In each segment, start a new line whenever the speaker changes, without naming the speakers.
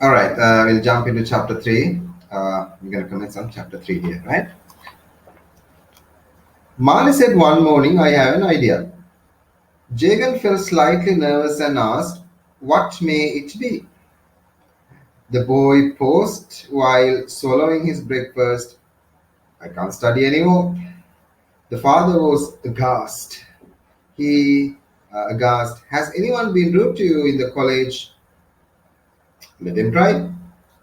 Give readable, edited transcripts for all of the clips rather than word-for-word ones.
All right, we'll jump into chapter 3. We're going to commence on chapter 3 here, right? Mali said one morning, I have an idea. Jagan felt slightly nervous and asked, what may it be? The boy paused while swallowing his breakfast. I can't study anymore. The father was aghast. Aghast. Has anyone been rude to you in the college? Let him try,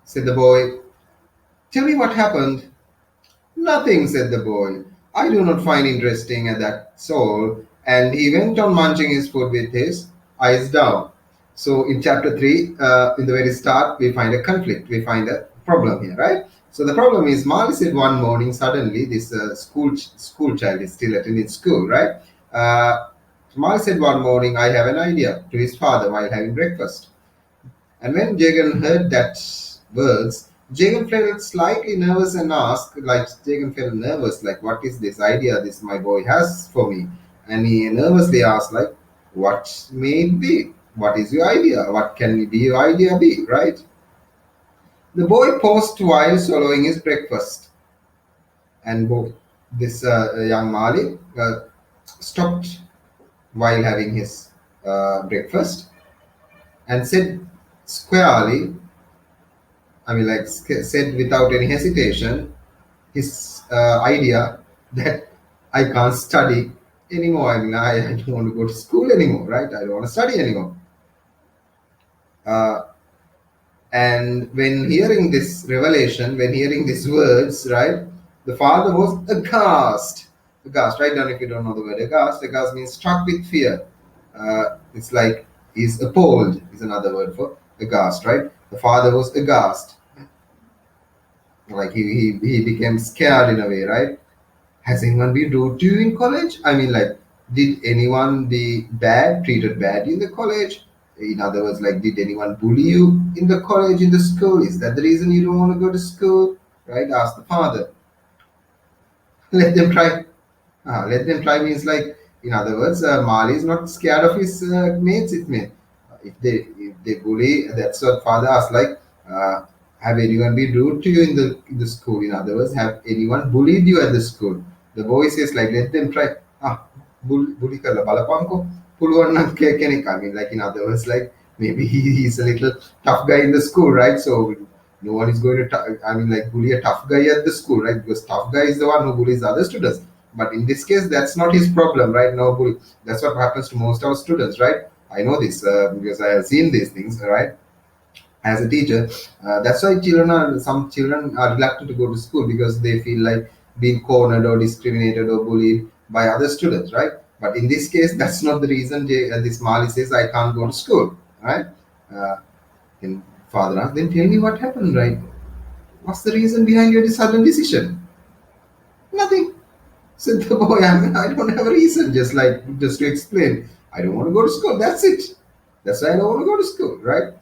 said the boy. Tell me what happened. Nothing, said the boy. I do not find interesting at that soul. And he went on munching his food with his eyes down. So in chapter 3, in the very start, we find a conflict. We find a problem here, right? So the problem is Mali said one morning, suddenly, this school child is still attending school, right? Mali said one morning, I have an idea to his father while having breakfast. And when Jagan heard that words, Jagan felt slightly nervous and asked, like Jagan felt nervous, like what is this idea this my boy has for me? And he nervously asked, like, what may it be? What is your idea? What can be your idea be, right? The boy paused while swallowing his breakfast, and this young Mali stopped while having his breakfast and said squarely, said without any hesitation, his idea that I can't study anymore. I don't want to go to school anymore, right? I don't want to study anymore. Uh, and when hearing this revelation, when hearing these words, right, the father was aghast. Aghast, write down if you don't know the word aghast. Aghast means struck with fear. It's like he's appalled, is another word for aghast, right? The father was aghast. Like he became scared in a way, right? Has anyone been rude to you in college? Did anyone be treated bad in the college? In other words, like, did anyone bully you in the college, in the school? Is that the reason you don't want to go to school? Right? Ask the father. Let them try. Let them try means like, in other words, Mali is not scared of his mates. It means if they bully, that's what father asked. Like, uh, have anyone been rude to you in the school? In other words, have anyone bullied you at the school? The boy says like, let them try. Bully kala balapanko. Puluwan ng kekenik. Like in other words, like maybe he's a little tough guy in the school, right? So no one is going to, bully a tough guy at the school, right? Because tough guy is the one who bullies other students. But in this case, that's not his problem, right? No bully. That's what happens to most of our students, right? I know this because I have seen these things, right? As a teacher, that's why some children are reluctant to go to school because they feel like being cornered or discriminated or bullied by other students, right? But in this case, that's not the reason. This Mali says, I can't go to school, right? uh, then father asked, then tell me what happened, right? What's the reason behind your sudden decision? Nothing, said the boy. I don't have a reason, just to explain. I don't want to go to school. That's it. That's why I don't want to go to school, right?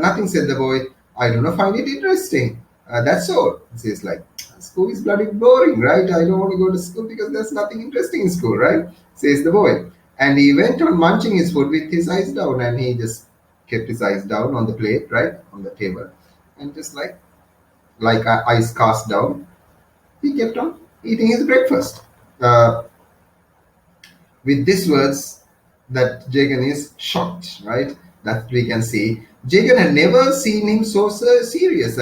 Nothing, said the boy. I do not find it interesting. That's all. He says, like, school is bloody boring, right? I don't want to go to school because there's nothing interesting in school, right? Says the boy. And he went on munching his food with his eyes down, and he just kept his eyes down on the plate, right? On the table. And just like eyes cast down, he kept on eating his breakfast. Uh, with these words, that Jagan is shocked, right? That we can see. Jagan had never seen him so serious.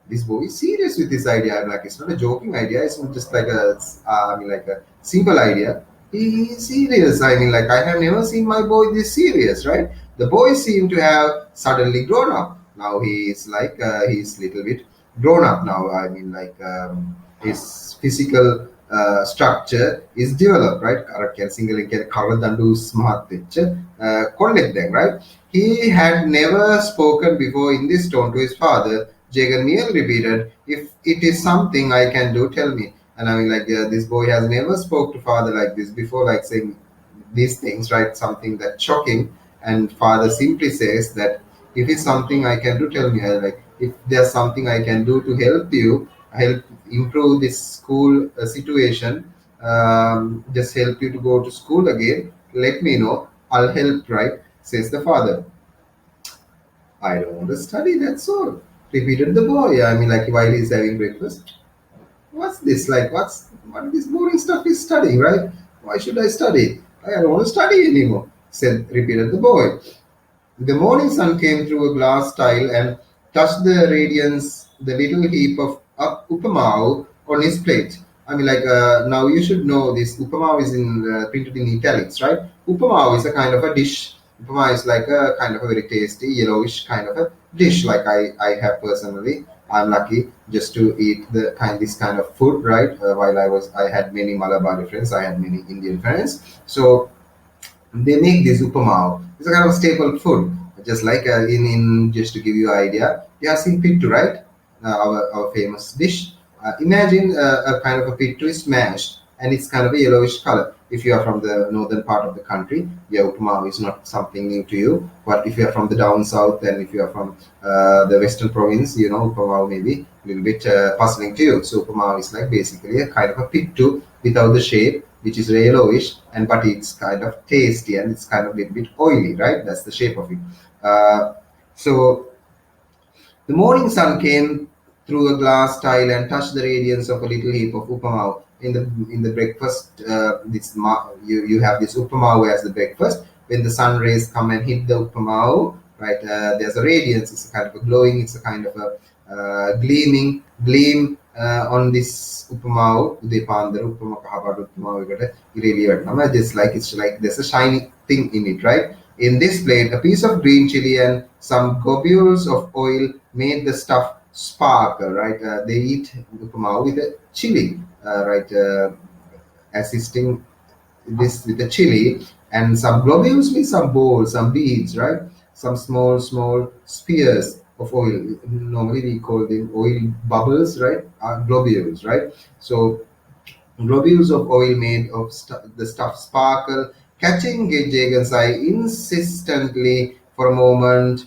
This boy is serious with this idea. I'm like, it's not a joking idea. It's not just like like a simple idea. He is serious. I have never seen my boy this serious, right? The boy seemed to have suddenly grown up. Now he is he's little bit grown up now. His physical structure is developed, right? Karakyan single Karadandu smart picture, right? He had never spoken before in this tone to his father. Jagan merely repeated, "If it is something I can do, tell me." And this boy has never spoke to father like this before, like saying these things, right? Something that's shocking, and father simply says that if it's something I can do, tell me. If there's something I can do to help improve this school situation, just help you to go to school again. Let me know. I'll help, right? Says the father. I don't want to study, that's all. Repeated the boy. I mean, like while he's having breakfast. What's this? Like, what this boring stuff is studying, right? Why should I study? I don't want to study anymore, repeated the boy. The morning sun came through a glass tile and touched the radiance, the little heap of upamau on his plate. I mean, like, now you should know this. Upamau is printed in italics, right? Upamau is a kind of a dish. Upama is like a kind of a very tasty, yellowish kind of a dish. Like I have personally, I'm lucky just to eat this kind of food, right? While I had many Malabari friends, I had many Indian friends. So they make this upamao. It's a kind of staple food. Just like in just to give you an idea, you have seen pittu, right? Our famous dish. Imagine a kind of a pittu is smashed and it's kind of a yellowish color. If you are from the northern part of the country, yeah, upamao is not something new to you. But if you are from the down south and if you are from the western province, you know, upamao may be a little bit puzzling to you. So upamao is like basically a kind of a pittu without the shape, which is yellowish, and but it's kind of tasty and it's kind of a little bit oily, right? That's the shape of it. So the morning sun came through a glass tile and touched the radiance of a little heap of upamau. In the breakfast, you have this upamau as the breakfast. When the sun rays come and hit the upamau, right? There's a radiance. It's a kind of a glowing. It's a kind of a gleam on this upamau. Udepandara upama kahabadu upamau ekata ireli vettama. It's like there's a shiny thing in it, right? In this plate, a piece of green chili and some globules of oil made the stuff sparkle, right? They eat upama with a chili, right? Assisting this with the chili and some globules with some balls, some beads, right? Some small spears of oil. Normally we call them oil bubbles, right? Globules, right? So globules of oil made of the stuff sparkle, catching Jagan's eye insistently for a moment,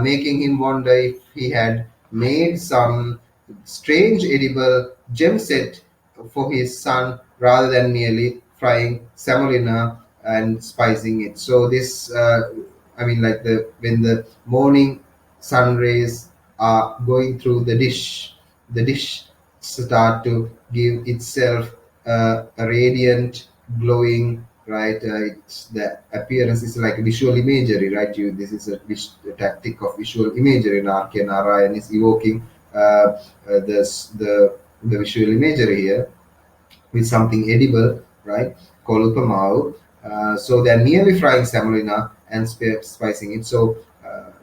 making him wonder if he had made some strange edible gem set for his son rather than merely frying semolina and spicing it. So this, I mean, like when the morning sun rays are going through the dish start to give itself a radiant, glowing, right? It's the appearance is like visual imagery, right? This is a tactic of visual imagery. Narke Narayan is evoking the visual imagery here with something edible, right? Called upamau. So they're nearly frying semolina and spicing it. So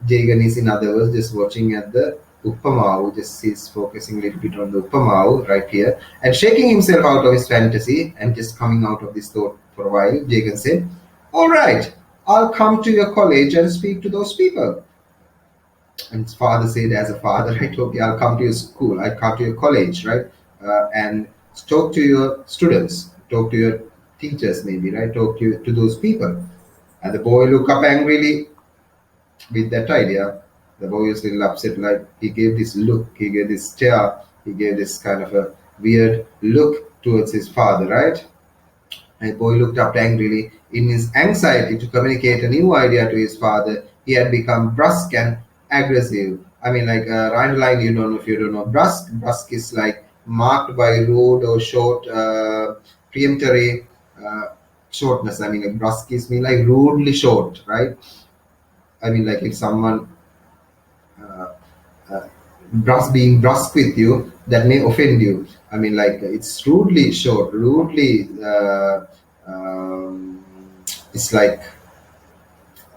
Jagan is, in other words, just watching at the upamau, just he's focusing a little bit on the upamau right here and shaking himself out of his fantasy and just coming out of this thought for a while. Jagan said, "All right, I'll come to your college and speak to those people." And his father said, as a father, right, okay, I'll come to your school, I'll come to your college, right? And talk to your students, talk to your teachers, maybe, right? Talk to those people. And the boy looked up angrily with that idea. The boy was a little upset, like he gave this look, he gave this stare, he gave this kind of a weird look towards his father, right? And the boy looked up angrily. In his anxiety to communicate a new idea to his father, he had become brusque and aggressive. I mean, like Rhineline, you don't know if you don't know. Brusque. Brusque is like marked by rude or short, preemptory shortness. I mean, like brusque is mean like rudely short, right? I mean, like if someone uh, being brusque with you, that may offend you. I mean, like it's rudely short, rudely. It's like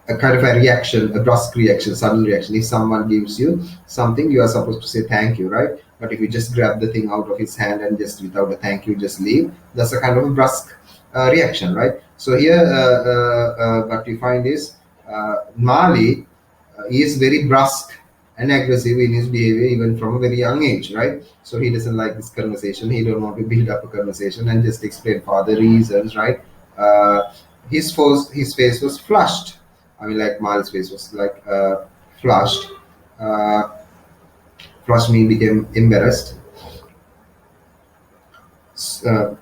a kind of a reaction, a brusque reaction, sudden reaction. If someone gives you something, you are supposed to say thank you, right? But if you just grab the thing out of his hand and just without a thank you, just leave, that's a kind of a brusque reaction, right? So here, what you find is Mali he is very brusque and aggressive in his behavior even from a very young age, right? So he doesn't like this conversation. He don't want to build up a conversation and just explain for the reasons, right? Uh, his face was flushed. I mean, like Mali's face was like flushed. Uh, Flushed mean became embarrassed. Uh,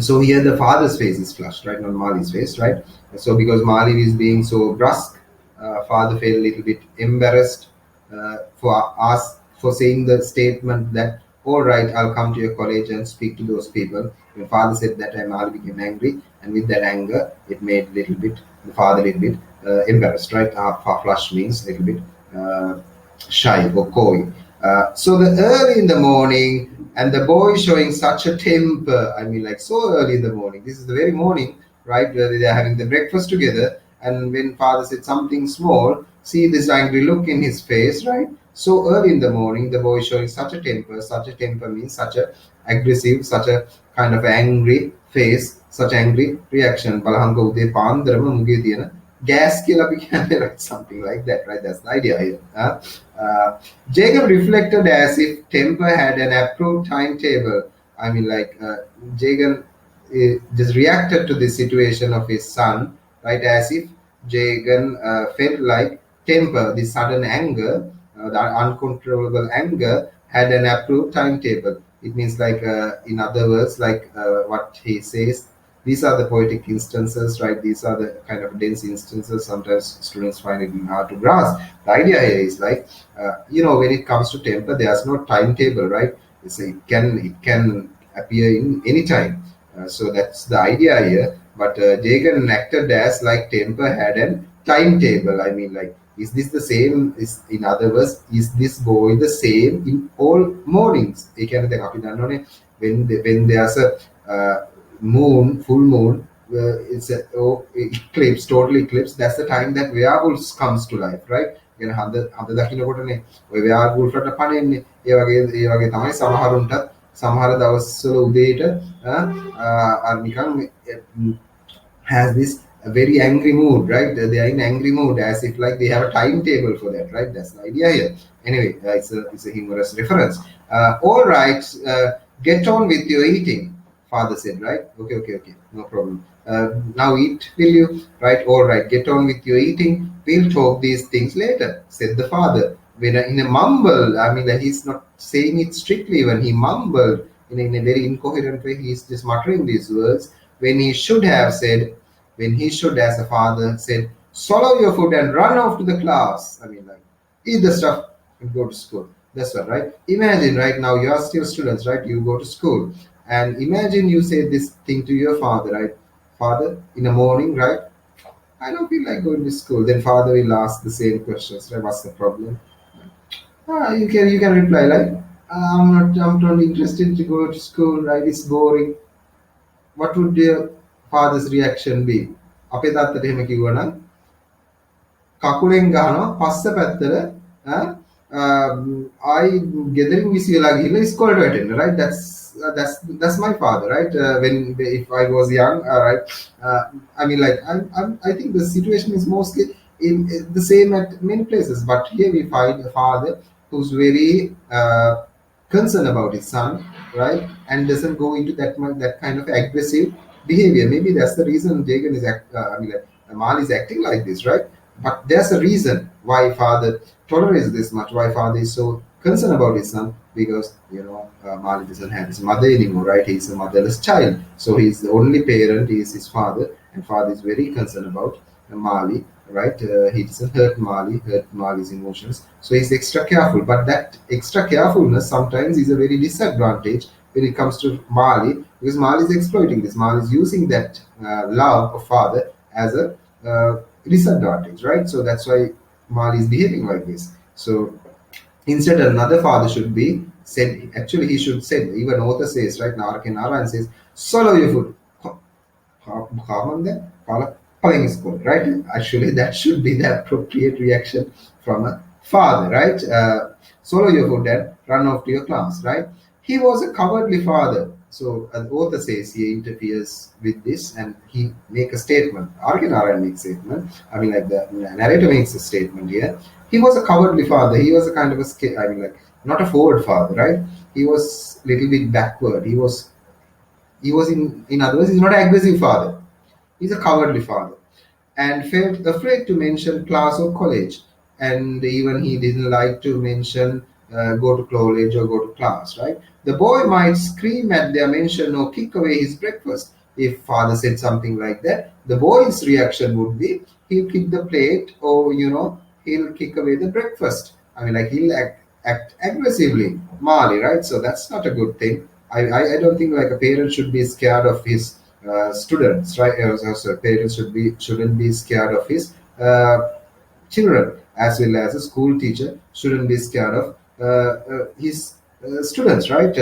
so here the father's face is flushed, right? Not Mali's face, right? So because Mali is being so brusque Father felt a little bit embarrassed for us for saying the statement that, all right, I'll come to your college and speak to those people. When father said that time, Ali became angry, and with that anger, it made little bit the father a little bit embarrassed, right? Flush means a little bit uh, shy or coy. So the early in the morning, and the boy showing such a temper. I mean, like so early in the morning. This is the very morning, right, where they are having the breakfast together. And when father said something small, see this angry look in his face, right? So early in the morning, the boy showing such a temper. Such a temper means such a aggressive, such a kind of angry face, such angry reaction. Balahanga ude pandarama muge diyana gas කියලා අපි කියන්නේ, right? Something like that, right? That's the idea here. Jacob reflected as if temper had an approved timetable. I mean, like Jacob just reacted to the situation of his son, right? As if Jagan felt like temper, the sudden anger, the uncontrollable anger, had an approved timetable. It means, like, in other words, like what he says, these are the poetic instances, right? These are the kind of dense instances. Sometimes students find it hard to grasp. The idea here is like, when it comes to temper, there's no timetable, right? It can appear in any time. So that's the idea here. But Jagan acted as like temper had a timetable. I mean, like, is this the same? Is, in other words, is this boy the same in all mornings? When there's a moon, full moon, it's a eclipse, total eclipse. That's the time that werewolves comes to life, right? කියන හඳ දකින්නකොටනේ ඔය werewolf වලට පණෙන්නේ. ඒ වගේ තමයි සමහරුන්ට සමහර දවස්වල උදේට අර නිකන් has this very angry mood, right? They are in angry mood, as if like they have a timetable for that, right? That's the idea here. Anyway, it's a humorous reference. All right, get on with your eating, father said, right? Okay, no problem. Now eat, will you? Right? All right, get on with your eating. We'll talk these things later, said the father. When in a mumble, I mean, like, he's not saying it strictly. When he mumbled in a very incoherent way, he's just muttering these words. When he should, as a father, said, swallow your food and run off to the class. I mean, like, eat the stuff and go to school. That's what, right? Imagine right now, you are still students, right? You go to school. And imagine you say this thing to your father, right? Father, in the morning, right? I don't feel like going to school. Then father will ask the same questions, right? What's the problem? You can reply like, I'm not interested to go to school, right? It's boring. What would your father's reaction be? අපේ තාත්තට එහෙම කිව්වනම් කකුලෙන් ගහනවා පස්ස පැත්තට ආයි ගෙදරින් විසි වෙලා ගිහිල්ලා ඉස්කෝලේට වැටෙන්න, right? That's my father, right? When if I was young, right? I mean, like, I think the situation is mostly the same at many places, but here we find a father who's very concerned about his son, right? And doesn't go into that kind of aggressive behavior. Maybe that's the reason Jagan is Mal is acting like this, right? But there's a reason why father tolerates this much, why father is so concerned about his son, because Mali doesn't have his mother anymore, right? He's a motherless child, so he's the only parent. He is his father, and father is very concerned about Mali, right? He doesn't hurt Mali's emotions, so he's extra careful. But that extra carefulness sometimes is a very disadvantage when it comes to Mali, because Mali is exploiting this. Mali is using that love of father as a disadvantage, right? So that's why Mali is behaving like this. So instead, another father should be said. Actually, he should say. Even author says, right? Narayan says, "Swallow your food." Right? Actually, that should be the appropriate reaction from a father, right? Swallow your food and run off to your class, right? He was a cowardly father. So the author says he interferes with this, and he make a statement. Narayan makes a statement. I mean, like, the narrator makes a statement here. He was a cowardly father. He was a kind of not a forward father, right? He was a little bit backward. He was in other words, he's not an aggressive father. He's a cowardly father, and felt afraid to mention class or college. And even he didn't like to mention go to college or go to class, right? The boy might scream at their mention or kick away his breakfast. if father said something like that, the boy's reaction would be he'll kick the plate, or he'll kick away the breakfast. I mean, like, he'll act aggressively, Mali, right? So that's not a good thing. I don't think like a parent should be scared of his students, right? Also, parents shouldn't be scared of his children, as well as a school teacher shouldn't be scared of his students, right?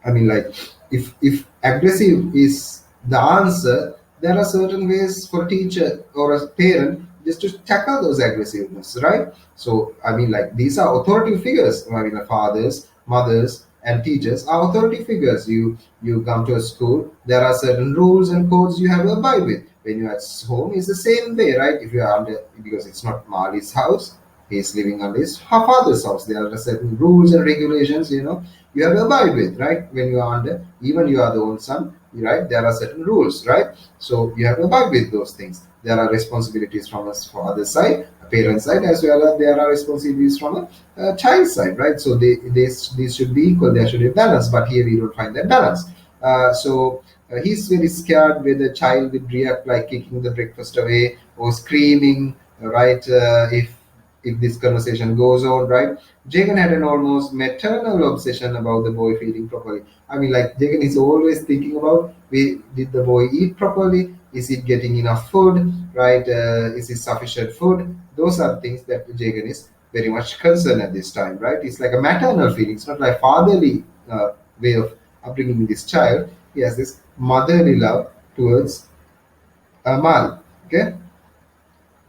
I mean, like, if aggressive is the answer, there are certain ways for a teacher or a parent just to tackle those aggressiveness, right? So, I mean, like, these are authority figures. I mean, the fathers, mothers, and teachers are authority figures. You come to a school, there are certain rules and codes you have to abide with. When you're at home, it's the same way, right? If you are under, because it's not Mali's house, he's living under his father's house. There are certain rules and regulations, you have to abide with, right? When you are under, even you are the own son, right? There are certain rules, right? So you have to abide with those things. There are responsibilities from us for other side, a parent side, as well as there are responsibilities from a child side, right? So these should be equal. There should be balance, but here we don't find that balance. He's very scared whether the child would react like kicking the breakfast away or screaming, right? If this conversation goes on, right? Jagan had an almost maternal obsession about the boy feeding properly. I mean, like, Jagan is always thinking about, did the boy eat properly? Is he getting enough food, right? Is it sufficient food? Those are things that Jagan is very much concerned at this time, right? It's like a maternal feeling. It's not like fatherly way of upbringing this child. He has this motherly love towards Mal. Okay.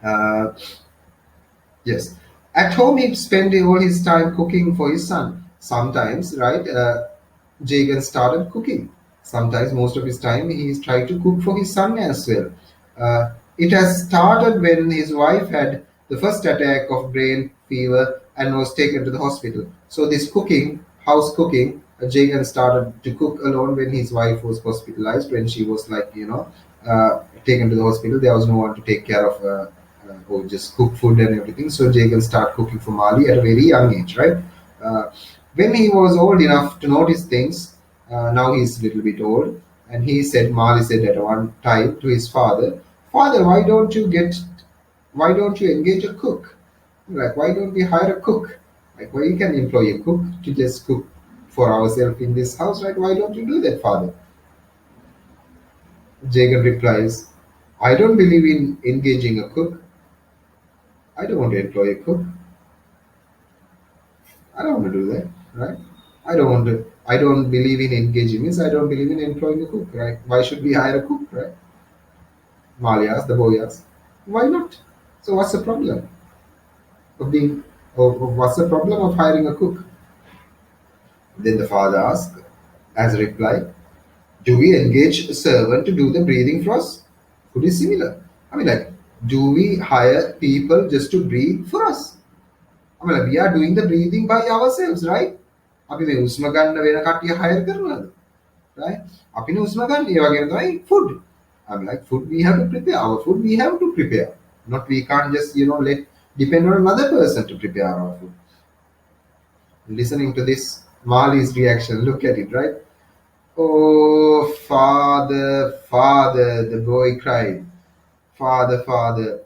Uh, Yes. At home, he'd spend all his time cooking for his son. Sometimes, right, Jagan started cooking. Sometimes, most of his time, he's trying to cook for his son as well. It has started when his wife had the first attack of brain fever and was taken to the hospital. So, this cooking, house cooking, Jagan started to cook alone when his wife was hospitalized, when she was like, taken to the hospital. There was no one to take care of or just cook food and everything. So Jagan started cooking for Mali at a very young age, right? Uh, when he was old enough to notice things, now he's a little bit old, and Mali said at one time to his father, "Father, why don't you engage a cook? Like, why don't we hire a cook? Like, why you can employ a cook to just cook for ourselves in this house, right? Why don't you do that, father?" Jagan replies, "I don't believe in engaging a cook. I don't want to employ a cook. I don't want to do that, right? I don't want to. I don't believe in engaging. Means I don't believe in employing a cook, right? Why should we hire a cook, right?" Mali asked, the boy asked. Why not? So what's the problem of being? Of what's the problem of hiring a cook? Then the father asked, as a reply, "Do we engage a servant to do the breathing for us?" Could be similar. I mean, like, do we hire people just to breathe for us? I mean, like, we are doing the breathing by ourselves, right? අපි මේ උස්ම ගන්න වෙන කට්ටිය hire කරනවද? Right? අපිනේ උස්ම ගන්න ඒ වගේම තමයි food. I mean, like, food we have to prepare. Our food we have to prepare. Not, we can't just let depend on another person to prepare our food. Listening to this, Mali's reaction, look at it, right? Oh, father, father, the boy cried. Father, father,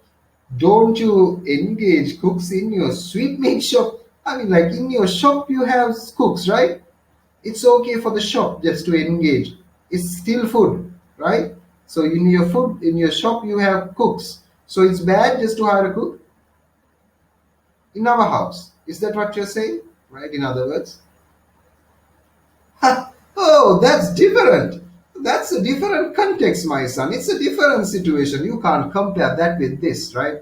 don't you engage cooks in your sweetmeat shop? I mean, like, in your shop you have cooks, right? It's okay for the shop just to engage. It's still food, right? So in your food, in your shop you have cooks. So it's bad just to hire a cook in our house. Is that what you're saying? Right? In other words, oh, that's different. That's a different context, my son. It's a different situation. You can't compare that with this, right?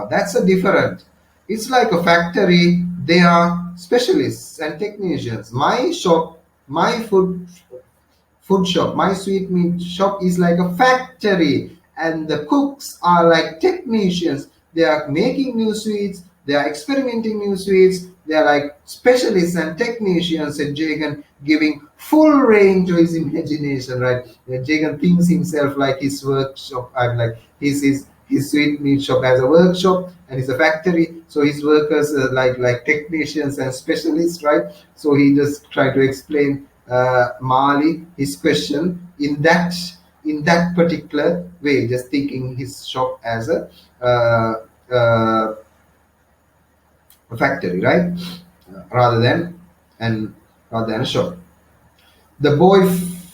That's a different. It's like a factory. They are specialists and technicians. My shop, my food shop, my sweetmeat shop is like a factory, and the cooks are like technicians. They are making new sweets, they are experimenting new sweets, they are like specialists and technicians. And Jagan giving full reign to his imagination, right? Jagan thinks himself like his workshop. I'm like his sweetmeat shop as a workshop, and it's a factory. So his workers are like technicians and specialists, right? So he just try to explain Mali his question in that particular way, just thinking his shop as uh, uh, a factory, right? Rather than and rather than a shop. The boy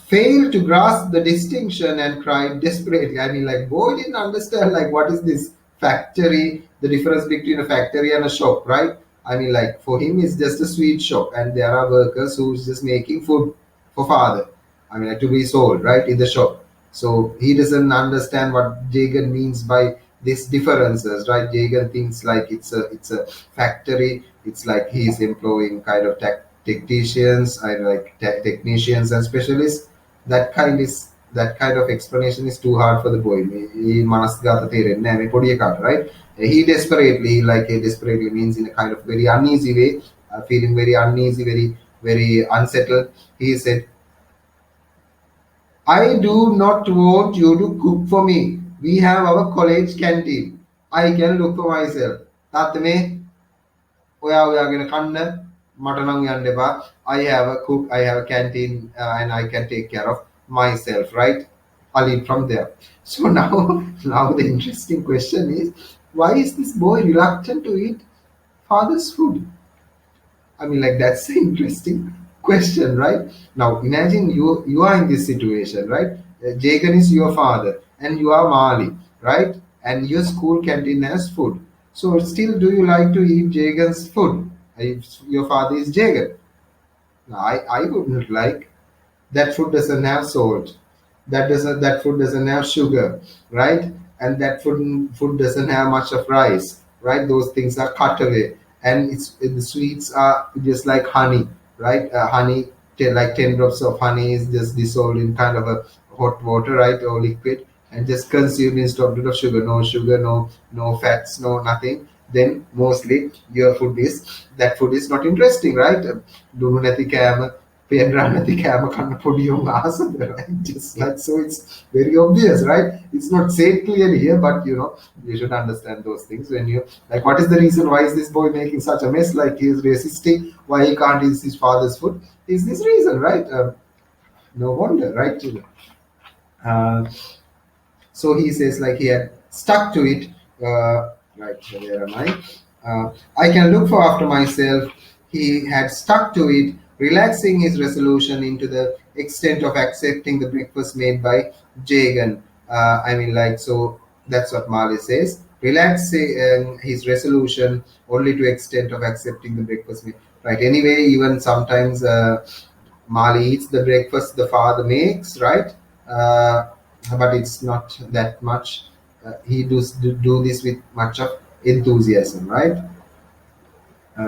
failed to grasp the distinction and cried desperately. I mean, like, boy didn't understand, like, what is this factory, the difference between a factory and a shop, right? I mean, like, for him, it's just a sweet shop, and there are workers who's just making food for father. I mean, like, to be sold, right, in the shop. So he doesn't understand what Jagan means by these differences, right? Jagan thinks like it's a factory. It's like he's employing kind of technicians, I like technicians and specialists. That kind of explanation is too hard for the boy. He manasgata තේරෙන්නේ නැහැ මේ පොඩි එකාට, right? He desperately, like desperately means in a kind of very uneasy way, feeling very uneasy, very unsettled. He said, I do not want you to cook for me. We have our college canteen. I can look for myself. තාත්තා මේ ඔයා ඔයාගෙන කන්න මට නම් යන්න එපා. I have a cook, I have a canteen, and I can take care of myself, right? I'll eat from there. So now the interesting question is, why is this boy reluctant to eat father's food? I mean, like, that's an interesting question, right? Now, imagine you are in this situation, right? Jagan is your father, and you are Mali, right? And your school canteen has food. So, still, do you like to eat Jagan's food? If your father is Jagan, I wouldn't like. That food doesn't have salt. That food doesn't have sugar, right? And that food doesn't have much of rice, right? Those things are cut away, and the sweets are just like honey, right? Honey, like 10 drops of honey is just dissolved in kind of a hot water, right, or liquid, and just consumed instead of sugar, no fats, no nothing. Then mostly your food is that food is not interesting, right? Dunu නැති කෑම පේන්රා නැති කෑම කන්න පොඩි උන් ආසද, right? Just like so, it's very obvious, right? It's not said clearly here, but you should understand those things when you like. What is the reason? Why is this boy making such a mess? Like, he is resisting. Why he can't eat his father's food? Is this reason, right? No wonder, right? Uh, so he says, like, he had stuck to it. Right, so where am I? I can look for after myself. He had stuck to it, relaxing his resolution into the extent of accepting the breakfast made by Jagan. I mean, like, so that's what Mali says. Relaxing his resolution only to extent of accepting the breakfast made. Right. Anyway, even sometimes Mali eats the breakfast the father makes, right? But it's not that much. He does do this with much of enthusiasm, right?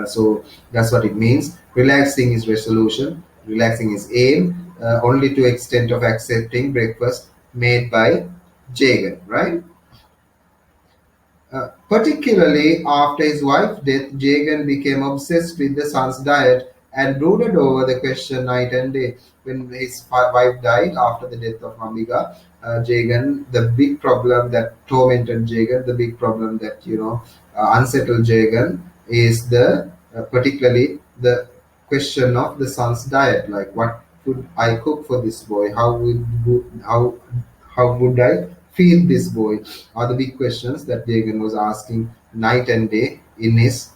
So that's what it means. Relaxing his resolution, relaxing his aim, only to extent of accepting breakfast made by Jagan, right? Particularly after his wife's death, Jagan became obsessed with the son's diet and brooded over the question night and day. When his wife died after the death of Ambiga, Jagan, the big problem that tormented Jagan, the big problem that unsettled Jagan is the particularly the question of the son's diet. Like, what would I cook for this boy? How would I feed this boy? Are the big questions that Jagan was asking night and day in his.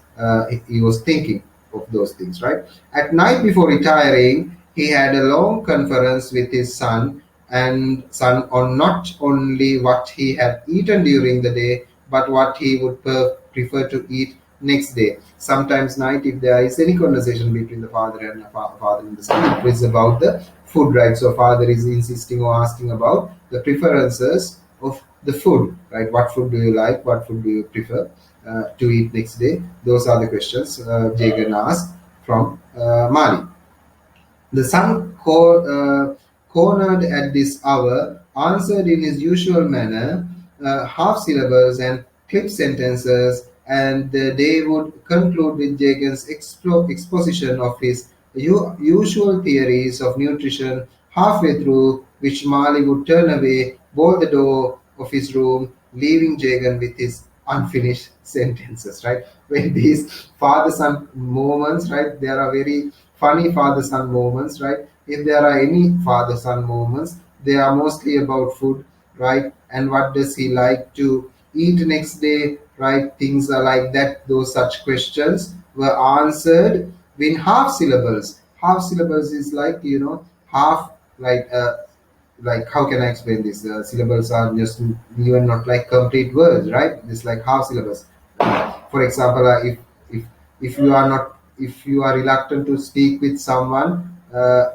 He was thinking of those things, right? At night before retiring, he had a long conference with his son on not only what he had eaten during the day, but what he would prefer to eat next day. Sometimes night, if there is any conversation between the father and the son, it is about the food, right? So father is insisting or asking about the preferences of the food, right? What food do you like? What food do you prefer to eat next day? Those are the questions Jagan asked from Mali. The son cornered at this hour answered in his usual manner, half syllables and clipped sentences, and the day would conclude with Jagan's exposition of his usual theories of nutrition, halfway through which Mali would turn away, bolt the door of his room, leaving Jagan with his unfinished sentences, right? When these father-son moments, right, there are very funny father-son moments, right? if there are any father-son moments, they are mostly about food, right? And what does he like to eat next day, right? Things are like that. Those such questions were answered in half syllables. Half syllables is like, half, like how can I explain this? Syllables are just even not like complete words, right? It's like half syllables. For example, if you are not, if you are reluctant to speak with someone,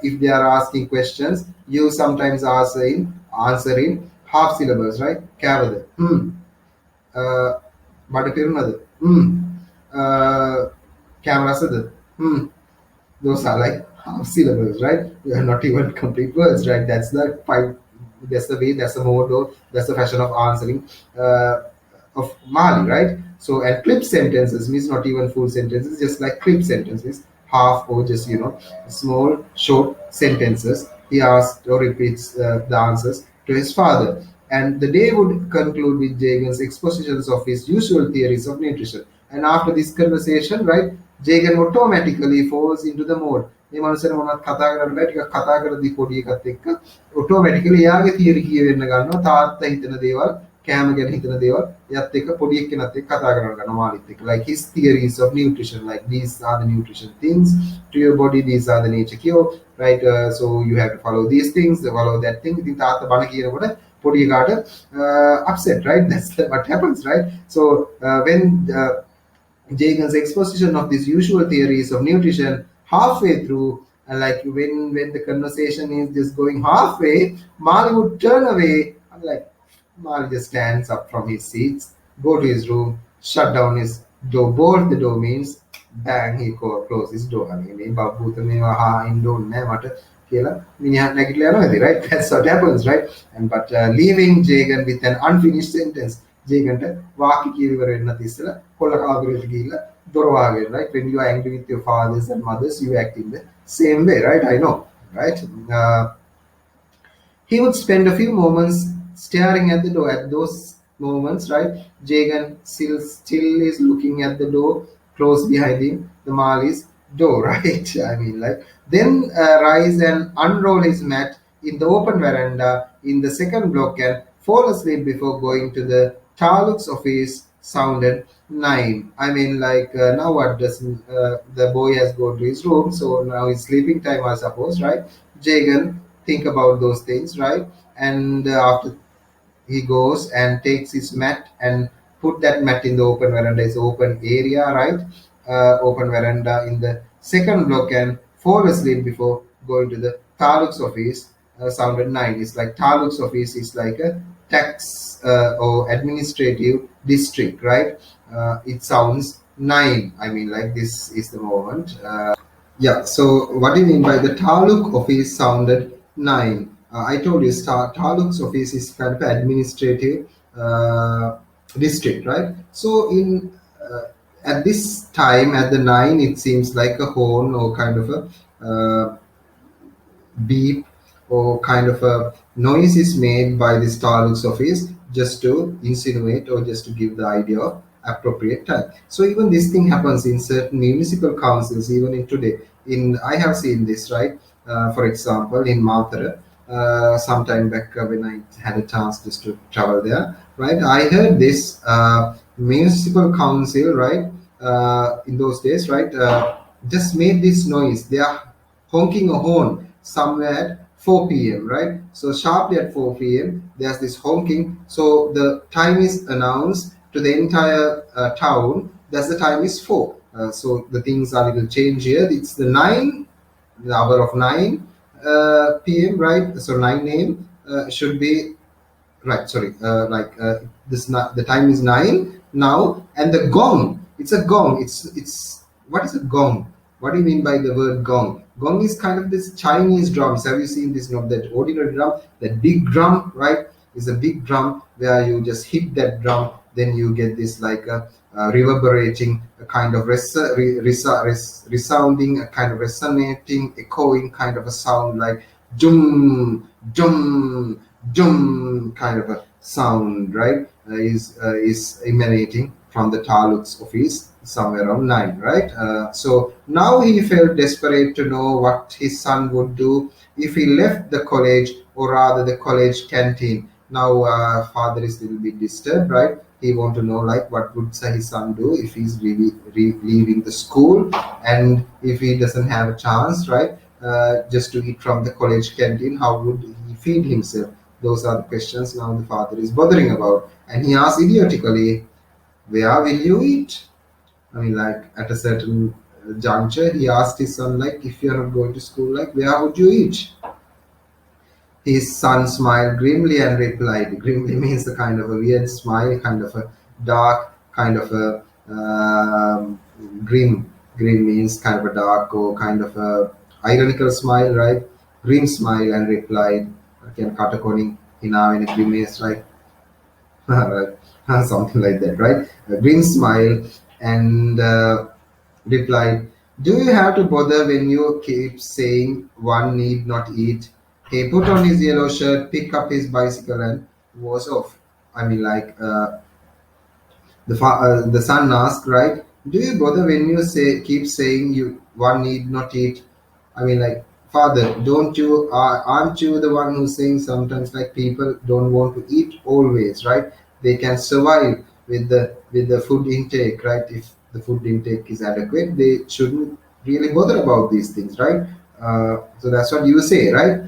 if they are asking questions, you sometimes answer in half syllables, right? Kavada. Bada pirunadu. Camera sada. Those are like half syllables, right? They are not even complete words, right? That's the five. That's the way. That's the mode. Or that's the fashion of answering of Mali, right? So, and clip sentences means not even full sentences, just like clip sentences, half or just small short sentences. He asked or repeats the answers to his father. And the day would conclude with Jagan's expositions of his usual theories of nutrition. And after this conversation, right, Jagan automatically falls into the mode. මේ මනුස්සයන මොනවත් කතා කරන්න බෑ ටිකක් කතා කරද්දී පොඩි එකත් එක්ක ඔටෝමැටිකලි එයාගේ තියරි කියවෙන්න ගන්නවා තාත්තා හිතන දේවල් කෑම ගැන හිතන දේවල් එයත් එක්ක පොඩි එක්කෙනත් එක්ක කතා කරන්න ගන්නවා මාලිත් එක්ක like his theories of nutrition, like these are the nutrition things to your body, these are the nature cure, right? So you have to follow these things, follow that thing. ඉතින් තාත්තා බණ කියනකොට පොඩි එකාට upset, right? That's what happens, right? So when Jagan's exposition of these usual theories of nutrition halfway through, and like when the conversation is just going halfway, Mali would turn away. I'm like, Mali just stands up from his seats, go to his room, shut down his door. Bolt the door means bang, he close his door. I mean, right? That's what happens, right? And but leaving Jagan with an unfinished sentence. Jaganට වාක්‍ය කියවිවර වෙන්නත් ඉස්සලා කොල්ල කාමරයට ගිහිල්ලා දොර වහගෙන, right? When you are angry with your fathers and mothers, you act in the same way, right? I know, right? He would spend a few moments staring at the door. At those moments, right, Jagan still is looking at the door close behind him, the Mali's door, right? I mean, like, then rise and unroll his mat in the open veranda in the second block and fall asleep before going to the Taluk's office. Sounded 9. I mean, like, now what does the boy has gone to his room, so now it's sleeping time, I suppose, right? Jagan think about those things, right? And after he goes and takes his mat and put that mat in the open veranda. It's open area, right? Open veranda in the second block and fall asleep before going to the Taluk's office. Sounded 9. It's like Taluk's office is like a tax or administrative district, right? It sounds 9. I mean, like, this is the moment. Yeah, so what do you mean by the Taluk office sounded 9? I told you Taluk's office is kind of administrative district, right? So in at this time, at the 9, it seems like a horn or kind of a beep or kind of a noise is made by this Taluk's office just to insinuate or just to give the idea of appropriate time. So even this thing happens in certain municipal councils, even in today. I have seen this, right? For example, in Maltara, sometime back when I had a chance just to travel there, right? I heard this municipal council, right? In those days, right? Just made this noise. They are honking a horn somewhere at 4 p.m., right? So sharply at 4 p.m., there's this honking. So the time is announced to the entire town. That's the time is 4. So the things are a little change here. It's the hour of 9 p.m., right? So 9 a.m. Should be right. Sorry, the time is 9 now, and the gong. It's a gong. It's what is a gong? What do you mean by the word gong? Gong is kind of this Chinese drums. Have you seen this? Not that ordinary drum, that big drum, right? Is a big drum where you just hit that drum, then you get this like a reverberating, a kind of resounding, a kind of resonating, echoing kind of a sound, like jum, jum, jum, kind of a sound, right? Is emanating from the Taluk's office somewhere around 9, right? So now he felt desperate to know what his son would do if he left the college, or rather the college canteen. Now father is a little bit disturbed, right? He want to know like what would his son do if he's really leaving the school, and if he doesn't have a chance, right? Just to eat from the college canteen, how would he feed himself? Those are the questions now the father is bothering about. And he asks idiotically, where will you eat? I mean, like at a certain juncture, he asked his son, like, if you're not going to school, like, where would you eat? His son smiled grimly and replied. Grimly means a kind of a weird smile, kind of a dark, kind of a grim. Grim means kind of a dark or kind of a ironical smile, right? Grim smile and replied. Again, Katakoning in a grimace, right? Right. Something like that, right? A grim smile and replied, do you have to bother when you keep saying one need not eat? He put on his yellow shirt, picked up his bicycle, and was off. I mean, like, the son asked, right? Do you bother when you keep saying you one need not eat? I mean, like, father, don't you aren't you the one who's saying sometimes like people don't want to eat always, right? They can survive with the food intake, right? If the food intake is adequate, they shouldn't really bother about these things, right? So that's what you say, right?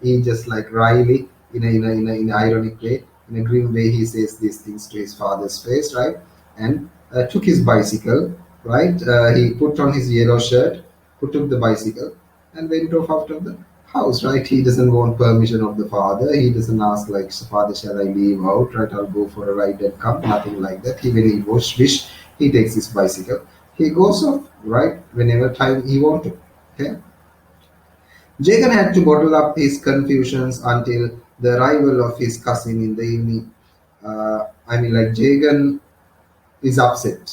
He just like wryly, in an ironic way, in a grim way, he says these things to his father's face, right? And took his bicycle, right? He put on his yellow shirt, who took the bicycle and went off out of the house, right? He doesn't want permission of the father. He doesn't ask like, father, shall I leave out, right? I'll go for a ride and come. Nothing like that. He when he wish, he takes his bicycle. He goes off, right? Whenever time he want to. Okay. Jagan had to bottle up his confusions until the arrival of his cousin in the evening. I mean, like Jagan is upset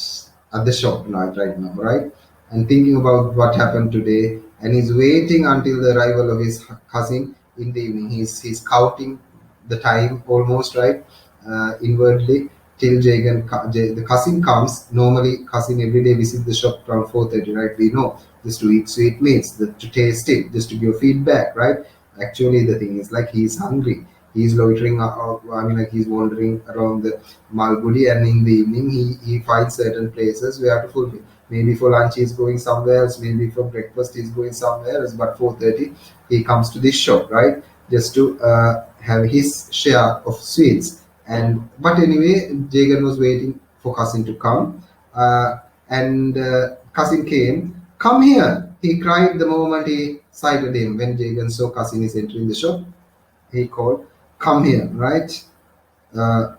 at the shop right now, right? And thinking about what happened today, and he's waiting until the arrival of his cousin in the evening. He's counting the time almost, right, inwardly, till the cousin comes. Normally, cousin every day visits the shop around 4:30, right? We know, just to eat sweet meats, to taste it, just to give feedback, right? Actually, the thing is like he's hungry. He's loitering. I mean, like he's wandering around the Malgudi, and in the evening he finds certain places where to fulfill. Maybe for lunch he's going somewhere else. Maybe for breakfast he's going somewhere else. But 4:30 he comes to this shop, right, just to have his share of sweets. And but anyway, Jagan was waiting for cousin to come, and cousin came. Come here! He cried the moment he sighted him. When Jagan saw cousin is entering the shop, he called, come here, right? Uh,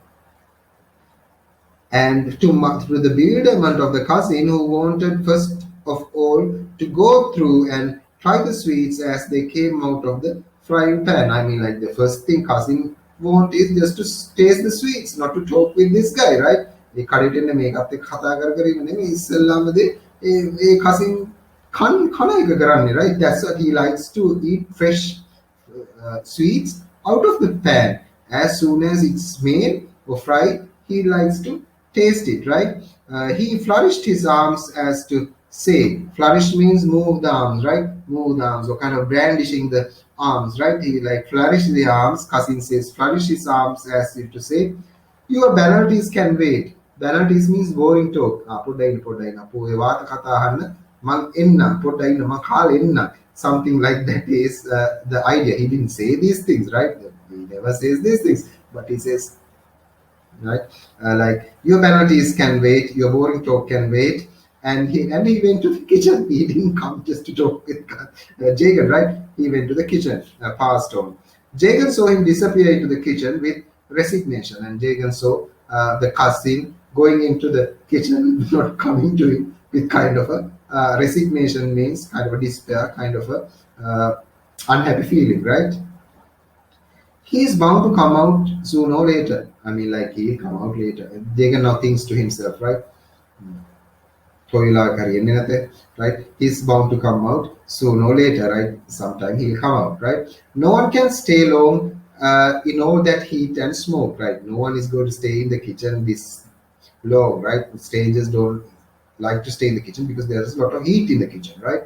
and to the bewilderment of the cousin, who wanted first of all to go through and try the sweets as they came out of the frying pan. I mean, like the first thing cousin want is just to taste the sweets, not to talk with this guy, right? ඒ කඩේට එන්න මේකත් එක්ක කතා කර ඉන්න නෙමෙයි ඉස්සෙල්ලාමදී ඒ cousin කන එක කරන්නේ, right? That's what he likes to eat fresh sweets out of the pan. As soon as it's made or fried, he likes to taste it, right? He flourished his arms as to say, flourish means move the arms, right? Move the arms, or kind of brandishing the arms, right? He like flourish the arms. Cousin says, flourish his arms as if to say, your penalties can wait. Penalties means boring talk. පොඩ්ඩයි අපෝ ඒ වාත කතා අහන්න මං එන්න පොඩ්ඩයි ඉන්න මං කාලේ එන්න. Something like that is the idea. He didn't say these things, right? He never says these things, but he says, right, like your penalties can wait, your boring talk can wait. And he went to the kitchen. He didn't come just to talk with Jagan, right? He went to the kitchen, passed on. Jagan saw him disappear into the kitchen with resignation, and Jagan saw the cousin going into the kitchen, not coming to him with kind of a resignation, means kind of a despair, kind of a unhappy feeling, right? He is bound to come out sooner or later. I mean, like he'll come out later. Jagan now thinks to himself, right? Right? He's bound to come out sooner or later, right? Sometime he'll come out, right? No one can stay long in all that heat and smoke, right? No one is going to stay in the kitchen this low, right? Strangers don't like to stay in the kitchen because there's a lot of heat in the kitchen, right?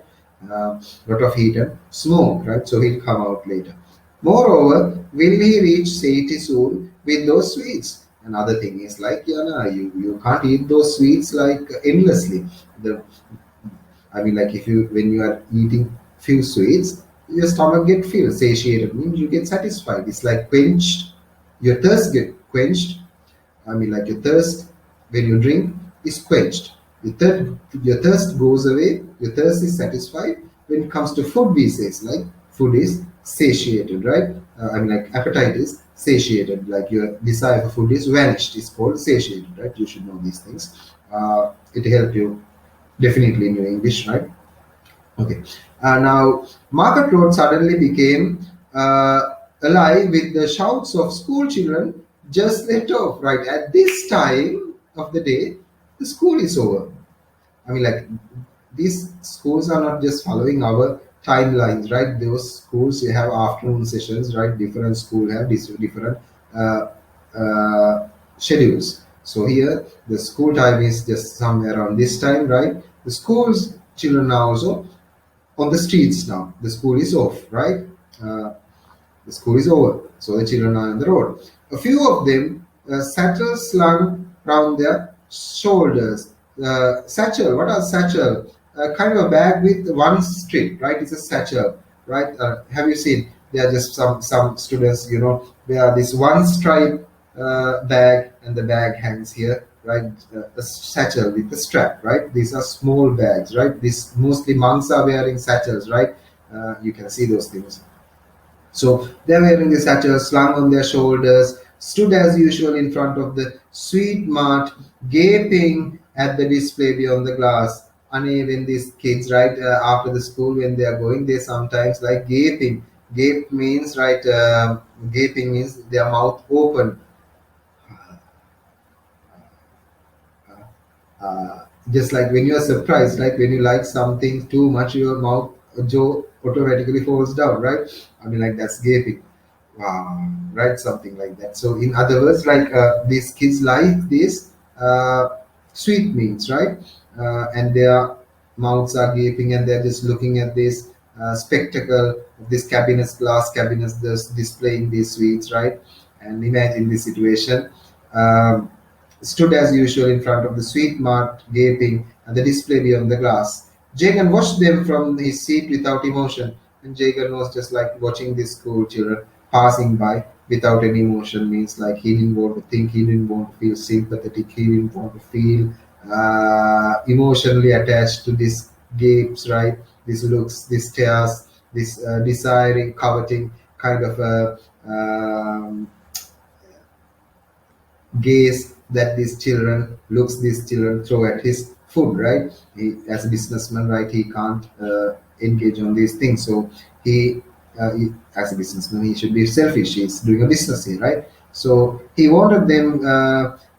Lot of heat and smoke, right? So he'll come out later. Moreover, will he reach safety soon with those sweets? Another thing is like, yeah, nah, you can't eat those sweets like endlessly. The I mean, like if you when you are eating few sweets, your stomach get filled. Satiated means you get satisfied. It's like quenched. Your thirst get quenched. I mean, like your thirst when you drink is quenched. Your thirst goes away. Your thirst is satisfied. When it comes to food, we say it's like food is satiated, right? I mean, like appetite is satiated. Like your desire for food is vanished. It's called satiated, right? You should know these things. It help you definitely in your English, right? Okay. Now, Market Road suddenly became alive with the shouts of school children just let off. Right at this time of the day, the school is over. I mean, like these schools are not just following our timelines, right? Those schools you have afternoon sessions, right? Different school have different uh, schedules. So here the school time is just somewhere around this time, right? The schools children are also on the streets now. The school is off, right? Uh, the school is over, so the children are on the road. A few of them satchel slung round their shoulders. Satchel, what are satchel? Kind of a bag with one strip, right? It's a satchel, right? Have you seen? There are just some students, they are this one stripe bag, and the bag hangs here, right? A satchel with a strap, right? These are small bags, right? This mostly monks are wearing satchels, right? You can see those things. So they're wearing the satchels slung on their shoulders, stood as usual in front of the sweet mart, gaping at the display beyond the glass. And even these kids, right, after the school when they are going, they sometimes like gaping. Gape means, right, gaping means their mouth open. Just like when you are surprised, like when you like something too much, your mouth jaw automatically falls down, right? I mean, like that's gaping. Wow, right? Something like that. So, in other words, like these kids like this sweet meats, right? And their mouths are gaping, and they're just looking at this spectacle of this cabinets, glass cabinets, just displaying these sweets, right? And imagine this situation. Um, Stood as usual in front of the sweet mart, gaping at the display beyond the glass. Jagan watched them from his seat without emotion, and Jagan was just like watching these school children passing by without any emotion. Means like he didn't want to think, he didn't want to feel sympathetic, he didn't want to feel emotionally attached to these gapes, right? These looks, these stares, this desiring, coveting kind of gaze that these children throw at his food, right? As a businessman, right, he can't engage on these things. So as a businessman, he should be selfish. He's doing a business here, right? So he wanted them.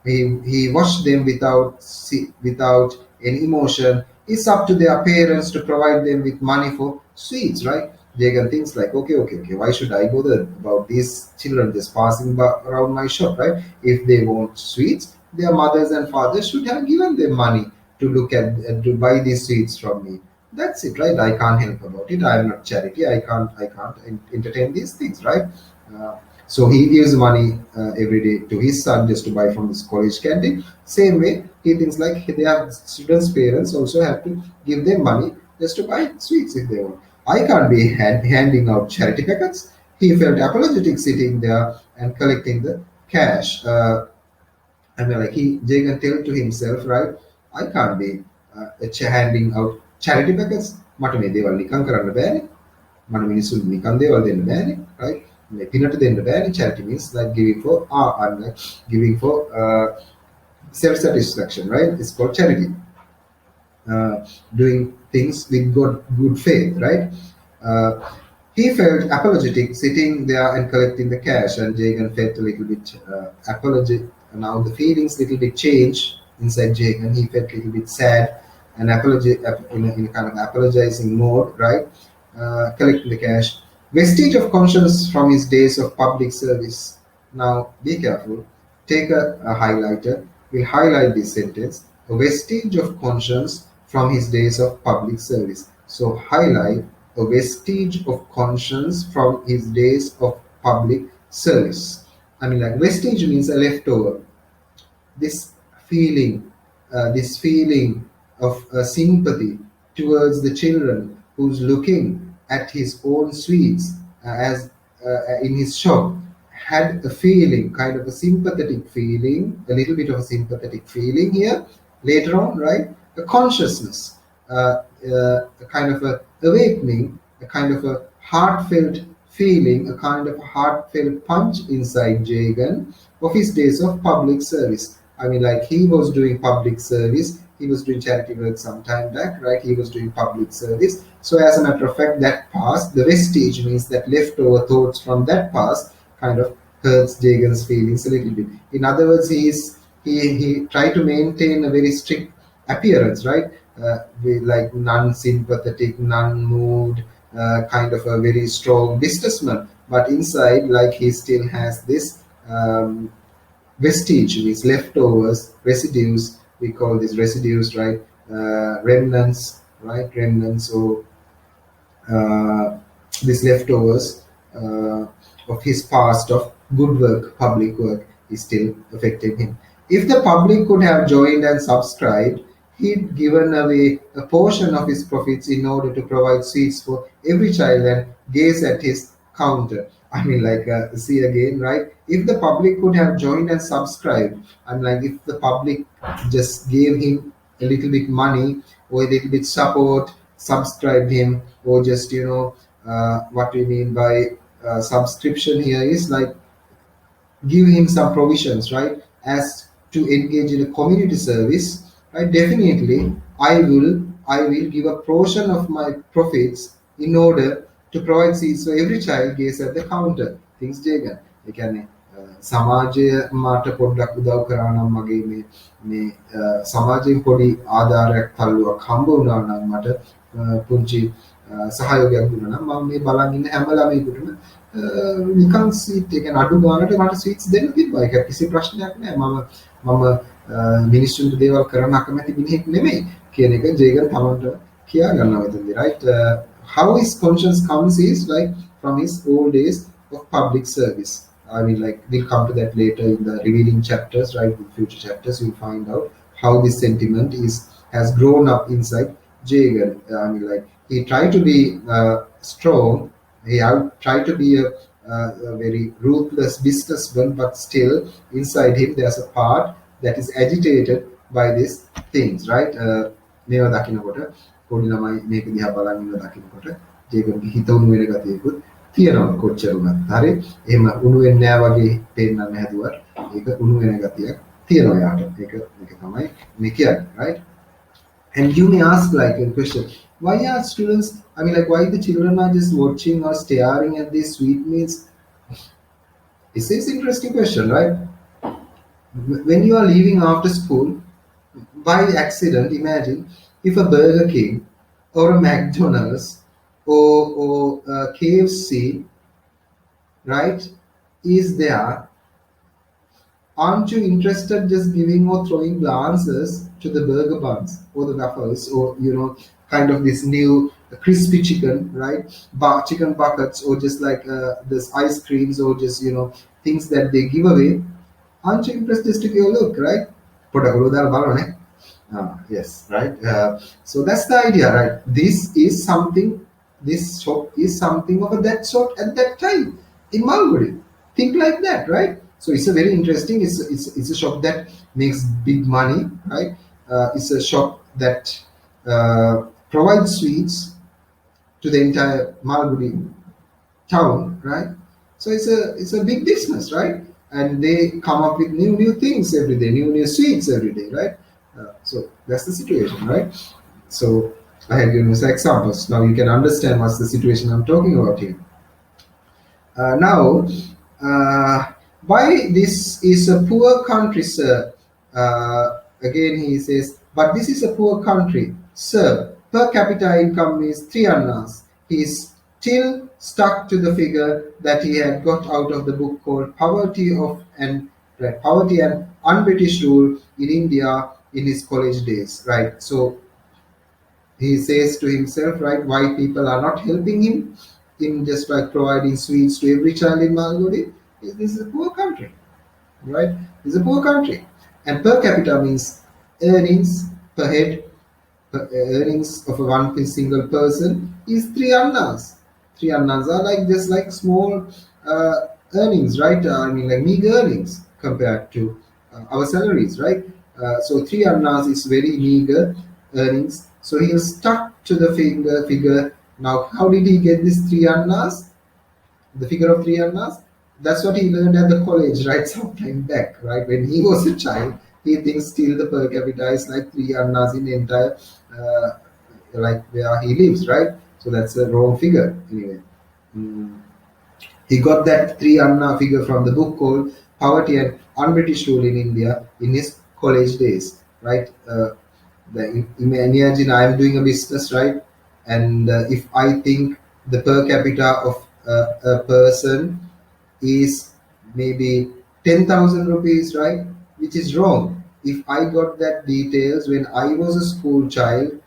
He watched them without any emotion. It's up to their parents to provide them with money for sweets, right? They can things like, okay, why should I bother about these children just passing around my shop, right? If they want sweets, their mothers and fathers should have given them money to look at to buy these sweets from me. That's it, right? I can't help about it. I am not charity. I can't entertain these things, right? Uh, so he gives money every day to his son just to buy from his college canteen. Same way, he thinks like their students' parents also have to give them money just to buy sweets if they want. I can't be handing out charity packets. He felt apologetic sitting there and collecting the cash. And like Jay can tell to himself, right? I can't be handing out charity packets. මට මේ දේවල් නිකන් කරන්න බෑනේ. මට මිනිස්සුන්ට නිකන් දේවල් දෙන්න බෑනේ, right? මේ පිනට දෙන්න බෑනේ. Charity means like giving for and giving for self satisfaction, right? It's called charity. Doing things with good faith, right? Uh, he felt apologetic sitting there and collecting the cash, and Jagan felt a little bit apologetic. Now the feelings little bit changed inside Jagan. He felt a little bit sad and in a kind of apologizing mode, right? Collecting the cash. Vestige of conscience from his days of public service. Now be careful. Take a highlighter We'll highlight this sentence. A vestige of conscience from his days of public service. So highlight a vestige of conscience from his days of public service. I mean, like vestige means a leftover. This feeling, this feeling of sympathy towards the children who's looking at his own sweets as in his shop, had a feeling, kind of a sympathetic feeling, a little bit of a sympathetic feeling here later on, right? A consciousness, a kind of a awakening, a kind of a heartfelt feeling, a kind of a heartfelt punch inside Jagan of his days of public service. I mean, like he was doing public service, he was doing charity work some time back, right? He was doing public service. So, as a matter of fact, that past, the vestige means that leftover thoughts from that past kind of hurts Jagan's feelings a little bit. In other words, he tried to maintain a very strict appearance, right? Like non-sympathetic, non-moved, kind of a very strong businessman. But inside, like he still has this vestige, means leftovers, residues. We call these residues, right? Remnants, right? Remnants or these leftovers of his past of good work, public work, is still affecting him. If the public could have joined and subscribed, he'd given away a portion of his profits in order to provide sweets for every child and gaze at his counter. I mean, like, see again, right? If the public could have joined and subscribed, I'm like, if the public just gave him a little bit money or a little bit support, subscribed him, or just, what we mean by subscription here is like give him some provisions, right? As to engage in a community service, right? Definitely, I will give a portion of my profits in order to provide seats for every child gaze at the counter. Things Jagan. ඒ කියන්නේ සමාජය මට පොඩ්ඩක් උදව් කරා නම් මගේ මේ සමාජයෙන් පොඩි ආධාරයක් තල්ලුවක් හම්බ වුණා නම් මට පුංචි සහයෝගයක් දුන්නා නම් මම මේ බලන් ඉන්න හැම ළමයෙකුටම නිකන් සීට් එක අඩු ගානට මට ස්වීට්ස් දෙන්න තිබ්බා. ඒක කිසි ප්‍රශ්නයක් නෑ. මම මිනිස්සුන්ට දේවල් කරන්න අකමැති මිනිහෙක් නෙමෙයි කියන එක ජේගන් තමන්ට කියා ගන්නවා එතනදී, right? How his conscience comes is like from his old days of public service. I mean, like, we'll come to that later in the revealing chapters, right? In future chapters, you'll find out how this sentiment has grown up inside Jagan. I mean, like, he tried to be strong. He tried to be a very ruthless businessman, but still inside him there's a part that is agitated by these things, right? මේවා දකින්නකොට පොඩි ළමයි මේක දිහා බලන් ඉන්න දකින්නකොට ජේකබ්ගේ හිත උණු වෙන ගතියකුත් තියෙනවා කොච්චර වුණත්. හරි. එහෙම උණු වෙන්නේ නැහැ වගේ පේන්නන්න හැදුවත් ඒක උණු වෙන ගතියක් තියෙනවා යාට. මේක තමයි මේ කියන්නේ, right? And you may ask like a question, why are students, I mean, like, why the children are just watching or staring at these sweet meals? It's an interesting question, right? When you are leaving after school, by accident, imagine if a Burger King or a McDonald's or KFC, right, is there. Aren't you interested just giving or throwing glances to the burger buns or the waffles or, kind of this new crispy chicken, right? Chicken buckets, or just like this ice creams, or just, things that they give away. Aren't you interested just to give a look, right? Yes, right? So that's the idea, right? This shop is something of that sort at that time in Malgudi. Think like that, right? So it's a very interesting, it's a shop that makes big money, right? It's a shop that provides sweets to the entire Malgudi town, right? So it's a big business, right? And they come up with new things every day, new sweets every day, right? So that's the situation, right? So I have given you some examples. Now you can understand what's the situation I'm talking about here. Now, why this is a poor country, sir? Again, he says, but this is a poor country, sir. Per capita income is 3 annas. He is still stuck to the figure that he had got out of the book called Poverty of an right? Poverty and un-British rule in India in his college days, right? So he says to himself, right, white people are not helping him in just like providing sweets to every child in Malgudi. This is a poor country, right? This is a poor country. And per capita means earnings per head, earnings of a one single person is three annas. Three annas are like just like small earnings, right? I mean, like meager earnings compared to our salaries, right? So three annas is very meager earnings. So he was stuck to the figure. Now, how did he get this three annas? The figure of three annas? That's what he learned at the college, right? Sometime back, right? When he was a child, he thinks still the per capita is like three annas in the entire, like where he lives, right? So that's a wrong figure anyway. Mm. He got that three anna figure from the book called Poverty and Un-British Rule in India in his college days, right? Imagine I am doing a business, right? And if I think the per capita of a person is maybe 10,000 rupees, right? Which is wrong. If I got that details when I was a school child,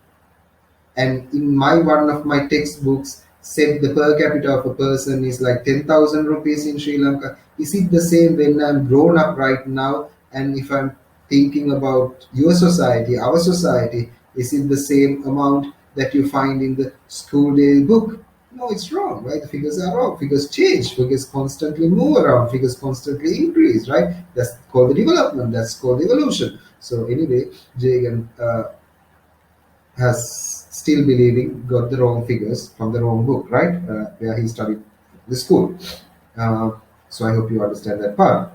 and in my one of my textbooks said the per capita of a person is like 10,000 rupees in Sri Lanka. Is it the same when I'm grown up right now, and if I'm thinking about your society, our society, is it the same amount that you find in the school day book? No, it's wrong, right? The figures are wrong. Figures change. Figures constantly move around. Figures constantly increase, right? That's called the development. That's called evolution. So anyway, Jagan has still believing got the wrong figures from the wrong book, right? Where he studied the school. Uh, so I hope you understand that part.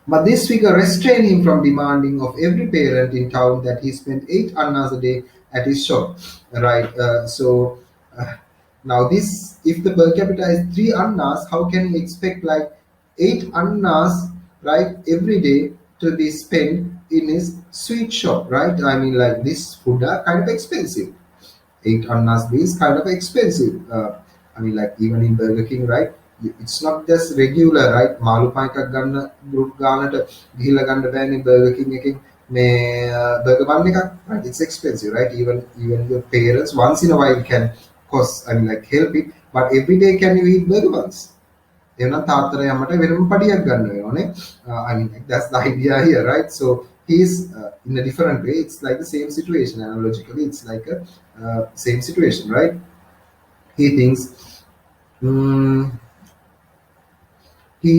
But this figure restrained him from demanding of every parent in town that he spent 8 annas a day at his shop, right? Uh, now this, if the per capita is 3 annas, how can he expect like 8 annas, right, every day to be spent in his sweet shop, right? I mean, like this food are kind of expensive. 8 annas is kind of expensive. I mean, like even in Burger King, right? It's not just regular, right? මාළු පාන් එකක් ගන්න group ගානට ගිහිල්ලා ගන්න බෑනේ Burger King එකෙන් මේ burger bun එකක්, right? It's expensive, right? Even your parents once in a while can cost, I mean, like help it, but every day can you eat burger buns? එහෙනම් තාත්තට යමට වෙනම පඩියක් ගන්න වෙනවනේ. I mean, like, that's the idea here, right? So he's in a different way. It's like the same situation. Analogically, it's like a same situation, right? He thinks he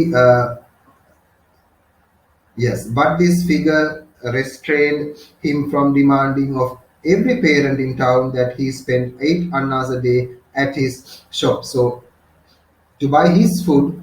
yes, but this figure restrained him from demanding of every parent in town that he spent 8 annas a day at his shop. So to buy his food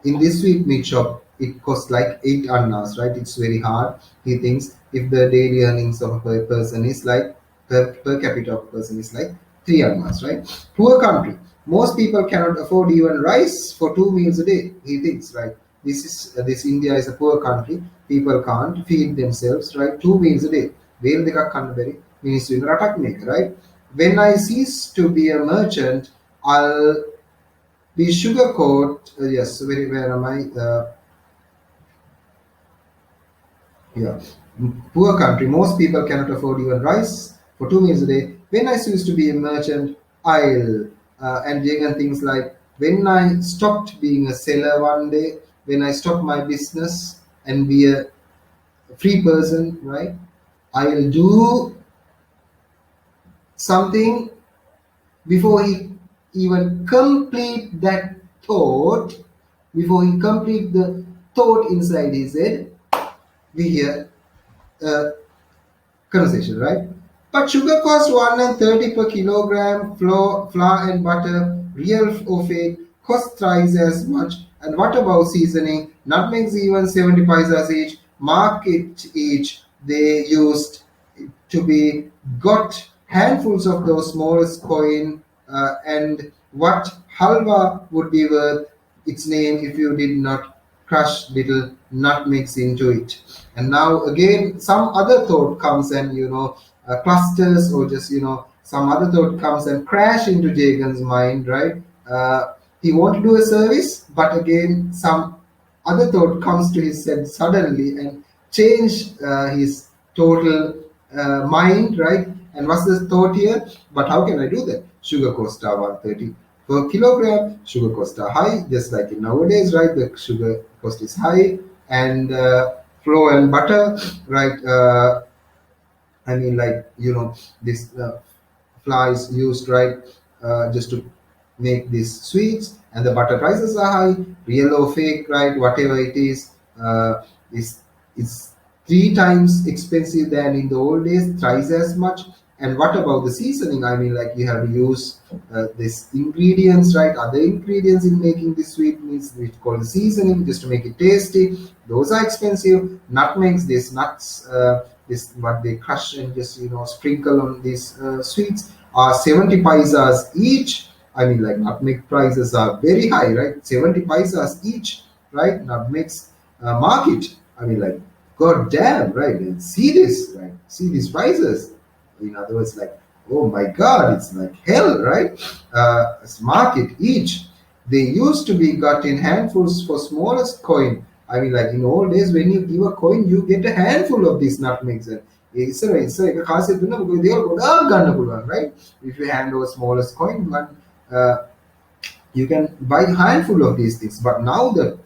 in this sweet meat shop, it costs like 8 annas, right? It's very hard. He thinks if the daily earnings of a person is like per capita of a person is like 3 annas, right? Poor country. Most people cannot afford even rice for 2 meals a day. He thinks, right? This India is a poor country. People can't feed themselves, right? 2 meals a day. Whale දෙකක් කන්න බැරි මිනිස්සු ඉන්න රටක් මේක, right? When I cease to be a merchant, I'll be sugarcoat. Yes, where am I? Yeah, poor country. Most people cannot afford even rice for 2 meals a day. When I used to be a merchant, I'll and Jagan things like when I stopped being a seller one day, when I stopped my business and be a free person, right? I'll do something before he even complete that thought, before he complete the thought inside his head, we hear a conversation, right? But sugar costs 130 per kilogram, flour and butter, real or fake, cost thrice as much. And what about seasoning? Nutmegs even 70 paisas each. Market each. They used to be got handfuls of those smallest coin, and what halwa would be worth its name if you did not crush little nutmegs into it. And now again some other thought comes, and clusters, or just some other thought comes and crash into Jagan's mind, right? He want to do a service, but again some other thought comes to his head suddenly and change his total mind, right? And what's the thought here? But how can I do that? Sugar costs are 130 per kilogram. Sugar costs are high, just like in nowadays, right? The sugar cost is high, and flour and butter, right? I mean, like, this flour is used, right, just to make these sweets, and the butter prices are high, real or fake, right? Whatever it is is three times expensive than in the old days, thrice as much. And what about the seasoning? I mean, like, you have to use this ingredients, right? Other ingredients in making this sweet means we call the seasoning, just to make it tasty. Those are expensive. Nutmegs, these nuts, this what they crush and just sprinkle on these sweets, are 70 paisas each. I mean, like, nutmeg prices are very high, right? 70 paisas each, right? Nutmegs market. I mean, like, god damn, right? And see this, right? See these prices. In other words, like, oh my god, it's like hell, right? It's market each. They used to be got in handfuls for smallest coin. I mean, like, in old days, when you give a coin, you get a handful of these nutmegs. And ඉස්සර එක කාසියක් දුන්නා මොකද දේවල් ගොඩාක් ගන්න පුළුවන්, right? If you hand over smallest coin, but you can buy a handful of these things. But now the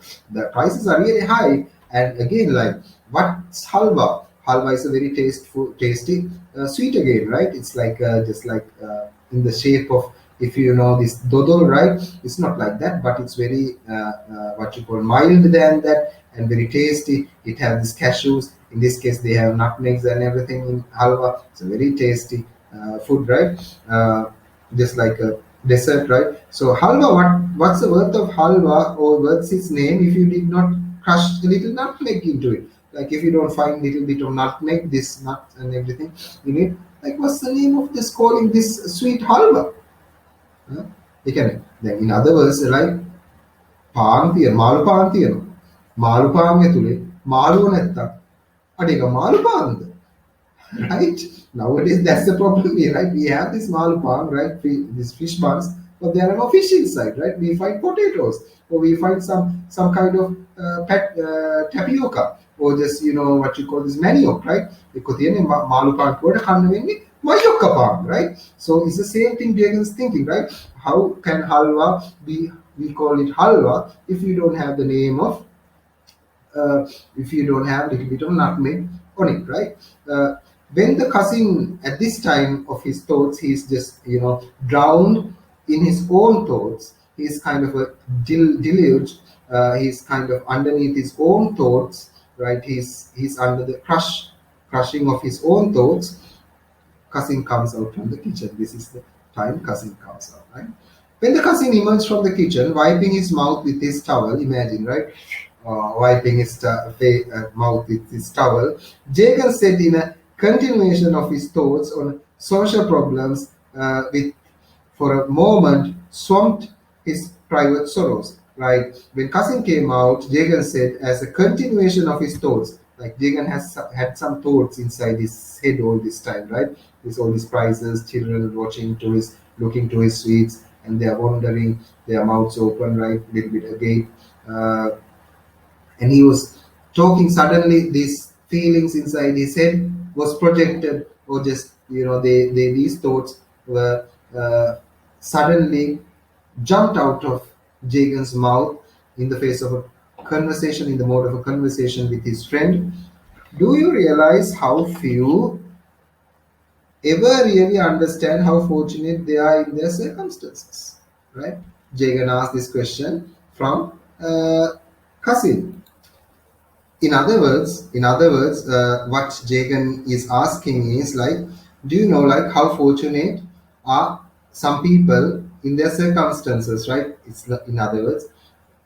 prices are really high. And again, like, what's halwa? Halwa is a very tasty sweet again, right? It's like just like in the shape of, if you know this dodol, right? It's not like that, but it's very what you call mild than that, and very tasty. It has these cashews. In this case, they have nutmegs and everything in halwa. It's a very tasty food, right? Just like a dessert, right? So halwa, what's the worth of halwa, or what's its name, if you did not crush a little nutmeg into it? Like, if you don't find little bit of nutmeg, this nuts and everything in it, like, what's the name of this calling this sweet halwa? Huh? Then in other words, like, පාන් තියෙන මාළු පාන් තියෙනවා. මාළු පාන් ඇතුලේ මාළුව නැත්තම් අඩේක මාළු පාන්ද? Right? Nowadays, that's the problem here, right? We have this malu palm, right? These fish buns, but there are no fish inside, right? We find potatoes, or we find some kind of tapioca, or just what you call this manioc, right? Malu palm mayokka palm, right? So it's the same thing Jagan's thinking, right? How can halwa be? We call it halwa if you don't have the name of, if you don't have a little bit of nutmeg on it, right? When the cousin, at this time of his thoughts, he's just drowned in his own thoughts. He's kind of a deluged. He's kind of underneath his own thoughts, right? He's under the crushing of his own thoughts. Cousin comes out from the kitchen. This is the time cousin comes out, right? When the cousin emerged from the kitchen, wiping his mouth with his towel, imagine, right? Wiping his mouth with his towel, Jagan said, in a continuation of his thoughts on social problems, with, for a moment, swamped his private sorrows, right? When cousin came out, Jagan said, as a continuation of his thoughts, like, Jagan has had some thoughts inside his head all this time, right? With all these prizes, children looking to his sweets, and they are wondering, their mouths open, right, little bit agape, and he was talking. Suddenly, these feelings inside his head was projected, or just these thoughts were suddenly jumped out of Jagan's mouth in the face of a conversation, in the mode of a conversation with his friend. Do you realize how few ever really understand how fortunate they are in their circumstances, right? Jagan asked this question from cousin. In other words, what Jagan is asking is, like, do you know, like, how fortunate are some people in their circumstances, right? In other words,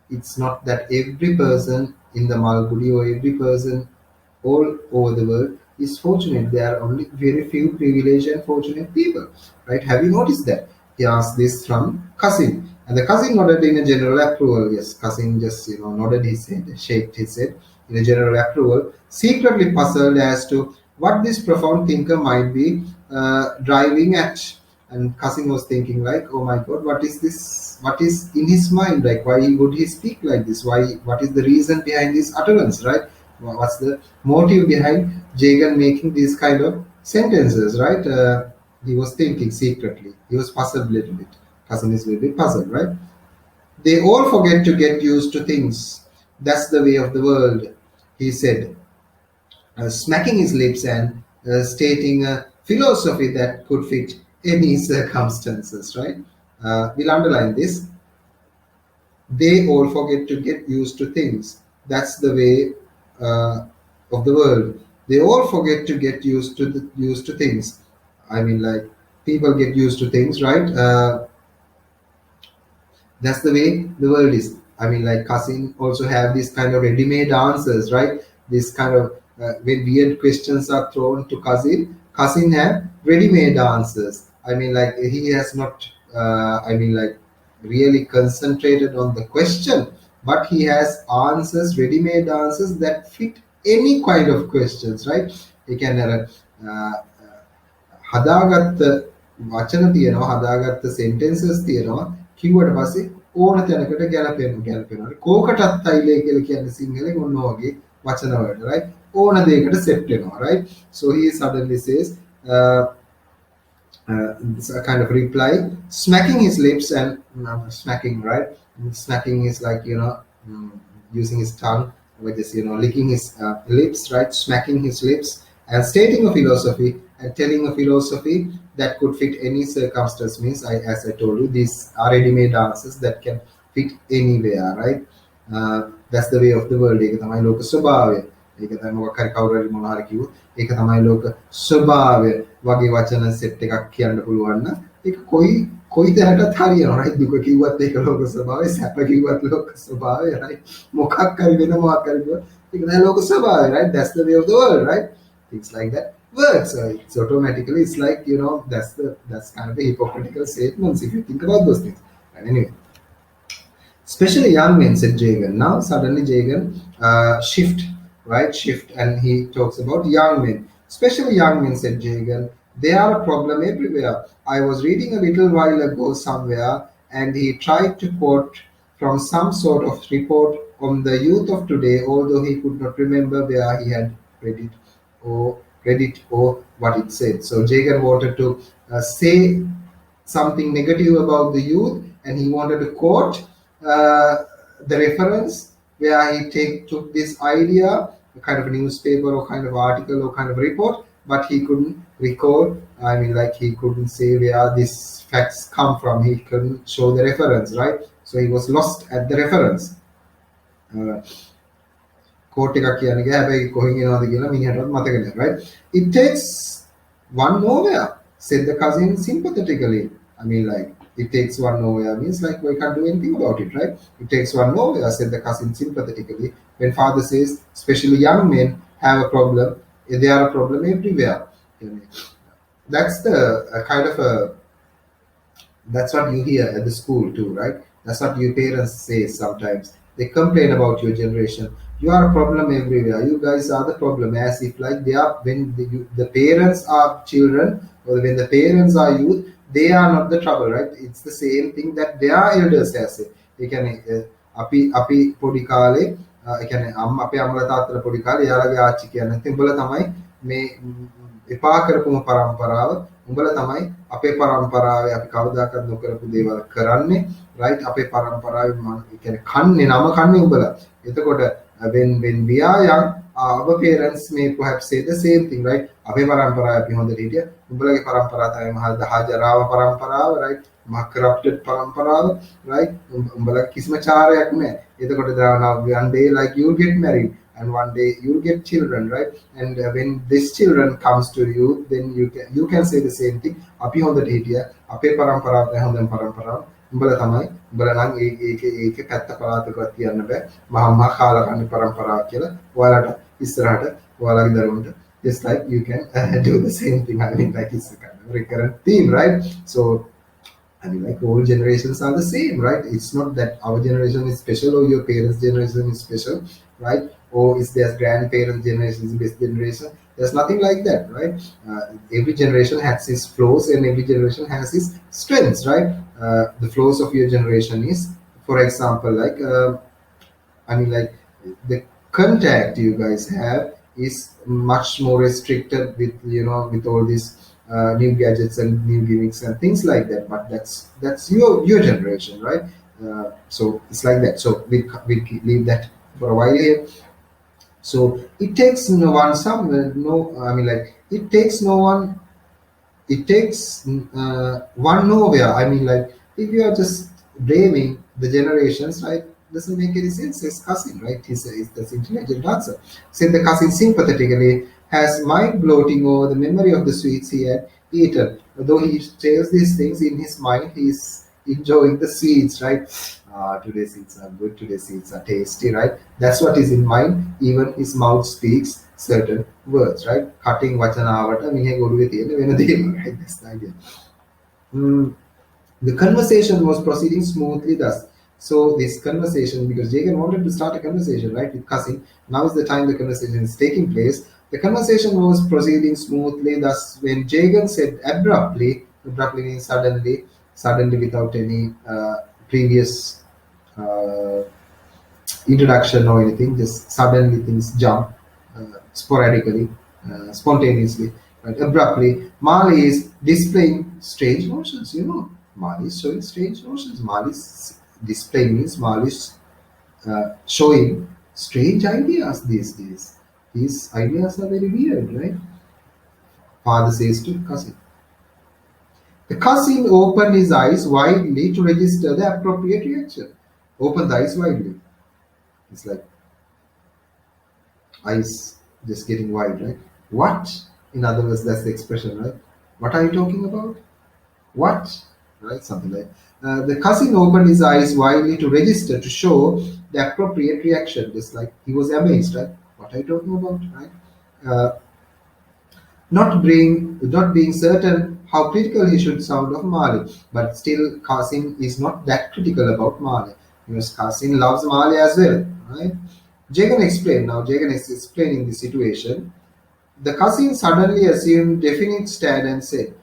it's not that every person in the Malgudi or every person all over the world is fortunate. There are only very few privileged and fortunate people, right? Have you noticed that? He asked this from cousin, and the cousin nodded in a general approval. Yes, cousin just nodded his head, shaked his head in a general approval, secretly puzzled as to what this profound thinker might be driving at. And cousin was thinking like, oh my god, what is this, what is in his mind, like why would he speak like this, why, what is the reason behind his utterance, right? What's the motive behind Jagan making these kind of sentences, right? He was thinking secretly, he was puzzled a little bit. Cousin is a little bit puzzled, right? They all forget to get used to things. That's the way of the world, he said, smacking his lips and stating a philosophy that could fit any circumstances, right? We'll underline this. They all forget to get used to things. That's the way of the world. They all forget to get used to things. I mean, like people get used to things, right? That's the way the world is. I mean, like cousin also have these kind of ready-made answers, right? This kind of when weird questions are thrown to cousin have ready-made answers. I mean, like he has not I mean, like really concentrated on the question, but he has answers, ready-made answers that fit any kind of questions, right? He can හදාගත්ත වචන තියෙනවා, හදාගත්ත sentences තියෙනවා, කිව්වට පස්සේ ඕන තැනකට ගැලපෙනවා. කෝකටත් අයිලේ කියලා කියන්නේ සිංහලෙන් ඔන්න වගේ වචන වලට, right? ඕන දෙයකට set වෙනවා, right? So he suddenly says it's a kind of reply, smacking his lips and smacking, right? Smacking is like, using his tongue, which is, licking his lips, right? Smacking his lips and stating a philosophy and telling a philosophy that could fit any circumstance. Means, as I told you, these are ready-made answers that can fit anywhere, right? That's the way of the world. ඒක තමයි ලෝක ස්වභාවය. ඒක තමයි මොකක් හරි කවුරු හරි මොනවා හරි කිව්වොත් ඒක තමයි ලෝක ස්වභාවය වගේ වචන සෙට් එකක් කියන්න පුළුවන් නම් ඒක කොයි තැනකටත් හරියනවා, right? දුක කිව්වත් ඒක ලෝක ස්වභාවය, සැප කිව්වත් ලෝක ස්වභාවය, right? මොකක් හරි වෙන මොකක් හරි කිව්වොත් ඒක තමයි ලෝක ස්වභාවය, right? That's the way of the world, right? Things like that work. So it's automatically, it's like, that's kind of a hypocritical statements if you think about those things. And anyway, especially young men, said Jagan. Now suddenly Jagan shift, and he talks about young men. Especially young men, said Jagan. They are a problem everywhere. I was reading a little while ago somewhere, and he tried to quote from some sort of report on the youth of today, although he could not remember where he had read it or what it said. So Jagan wanted to say something negative about the youth, and he wanted to quote the reference where he took this idea, a kind of newspaper or kind of article or kind of report, but he couldn't recall. I mean, like he couldn't say where these facts come from. He couldn't show the reference, right? So he was lost at the reference. Coat එකක් කියන්නේ හැබැයි කොහෙන් එනවද කියලා මිනිහටවත් මතක නැහැ, right? It takes one nowhere, said the cousin sympathetically. I mean, like it takes one nowhere means like we can't do anything about it, right? It takes one nowhere, said the cousin sympathetically. When father says especially young men have a problem, they are a problem everywhere. That's the kind of that's what you hear at the school too, right? That's what your parents say sometimes. They complain about your generation. You are a problem everywhere. You guys are the problem, as if like they are, when the parents are children or when the parents are youth, they are not the trouble, right? It's the same thing that their elders have said. They can අපි පොඩි කාලේ ඒ කියන්නේ අපේ අම්මලා තාත්තලා පොඩි කාලේ යාළුවගේ ආච්චි කියන්නේ නැත්නම් උඹලා තමයි මේ එපා කරපුම පරම්පරාව, උඹලා තමයි අපේ පරම්පරාවේ අපි කවදාකවත් නොකරපු දේවල් කරන්නේ, right? අපේ පරම්පරාවේ ඒ කියන්නේ කන්නේ නම කන්නේ උඹලා. එතකොට when we are young, our parents may perhaps say the same thing, right? අපේ පරම්පරාව අපි හොඳට හිටියා. උඹලගේ පරම්පරාව තමයි මහා දහජරාව පරම්පරාව, right? මහා corrupted පරම්පරාව, right? උඹලගේ කිසිම චාරයක් නැහැ. එතකොට one day like you'll get married and one day you'll get children, right? And when this children comes to you, then you can say the same thing. අපි හොඳට හිටියා. අපේ පරම්පරාව තමයි හොඳම පරම්පරාව. උඹලා තමයි උඹලා නම් ඒකේ පැත්ත පලාතකවත් කියන්න බෑ. මහා කාලා කන්නේ පරම්පරාව කියලා. ඔයාලට ඉස්සරහට ඔයාලගේ දරුවන්ට just like you can do the same thing. I mean, like it's a kind of recurrent theme, right? So I mean, like all generations are the same, right? It's not that our generation is special or your parents' generation is special, right? or is their grandparents' generation is the best generation. There's nothing like that, right? Every generation has its flaws and every generation has its strengths, right? The flaws of your generation is, for example, like like the contact you guys have is much more restricted with with all these new gadgets and new gimmicks and things like that. But that's your generation, right? So it's like that. So we leave that for a while here. So it takes no one some no I mean like it takes no one it takes one nowhere. I mean, like if you are just blaming the generations, right? Doesn't make any sense. His cousin, right? He's the intelligent answer. Since the cousin sympathetically has mind bloating over the memory of the sweets he had eaten. Though he tells these things in his mind, he's enjoying the sweets, right? Today's sweets are good. Today's sweets are tasty, right? That's what is in mind. Even his mouth speaks certain words, right? Cutting වචනාවට මිනිහ ගොළුවේ තියෙන වෙන දේම, right? That's the idea. Mm, the conversation was proceeding smoothly thus. So this conversation, because Jagan wanted to start a conversation, right, with cousin. Now is the time the conversation is taking place. The conversation was proceeding smoothly thus when Jagan said abruptly means suddenly without any previous uh, introduction or anything, just suddenly things jump sporadically, spontaneously, right? Abruptly. Mali is displaying strange emotions, Mali is showing strange emotions. Mali's display means Mali's showing strange ideas these days. These ideas are very weird, right? Father says to cousin. The cousin opened his eyes widely to register the appropriate reaction. Open the eyes widely. It's like eyes just getting wide, right? What? In other words, that's the expression, right? What are you talking about? What? Right? Something like the cousin opened his eyes widely to register, to show the appropriate reaction, just like he was amazed, right? What are you talking about, right? Uh, not being certain how critical he should sound of Mali, but still Qasim is not that critical about Mali, because Qasim loves Mali as well, right? Jagan explained. Now Jagan is explaining the situation. The cousin suddenly assumed definite stand and said,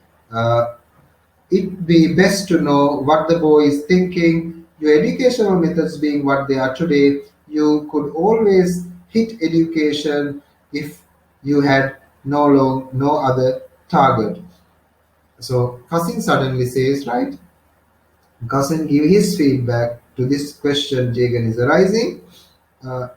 "It be best to know what the boy is thinking. Your educational methods being what they are today, you could always hit education if you had no other target." So cousin suddenly says, right? Cousin give his feedback to this question Jagan is arising. Uh,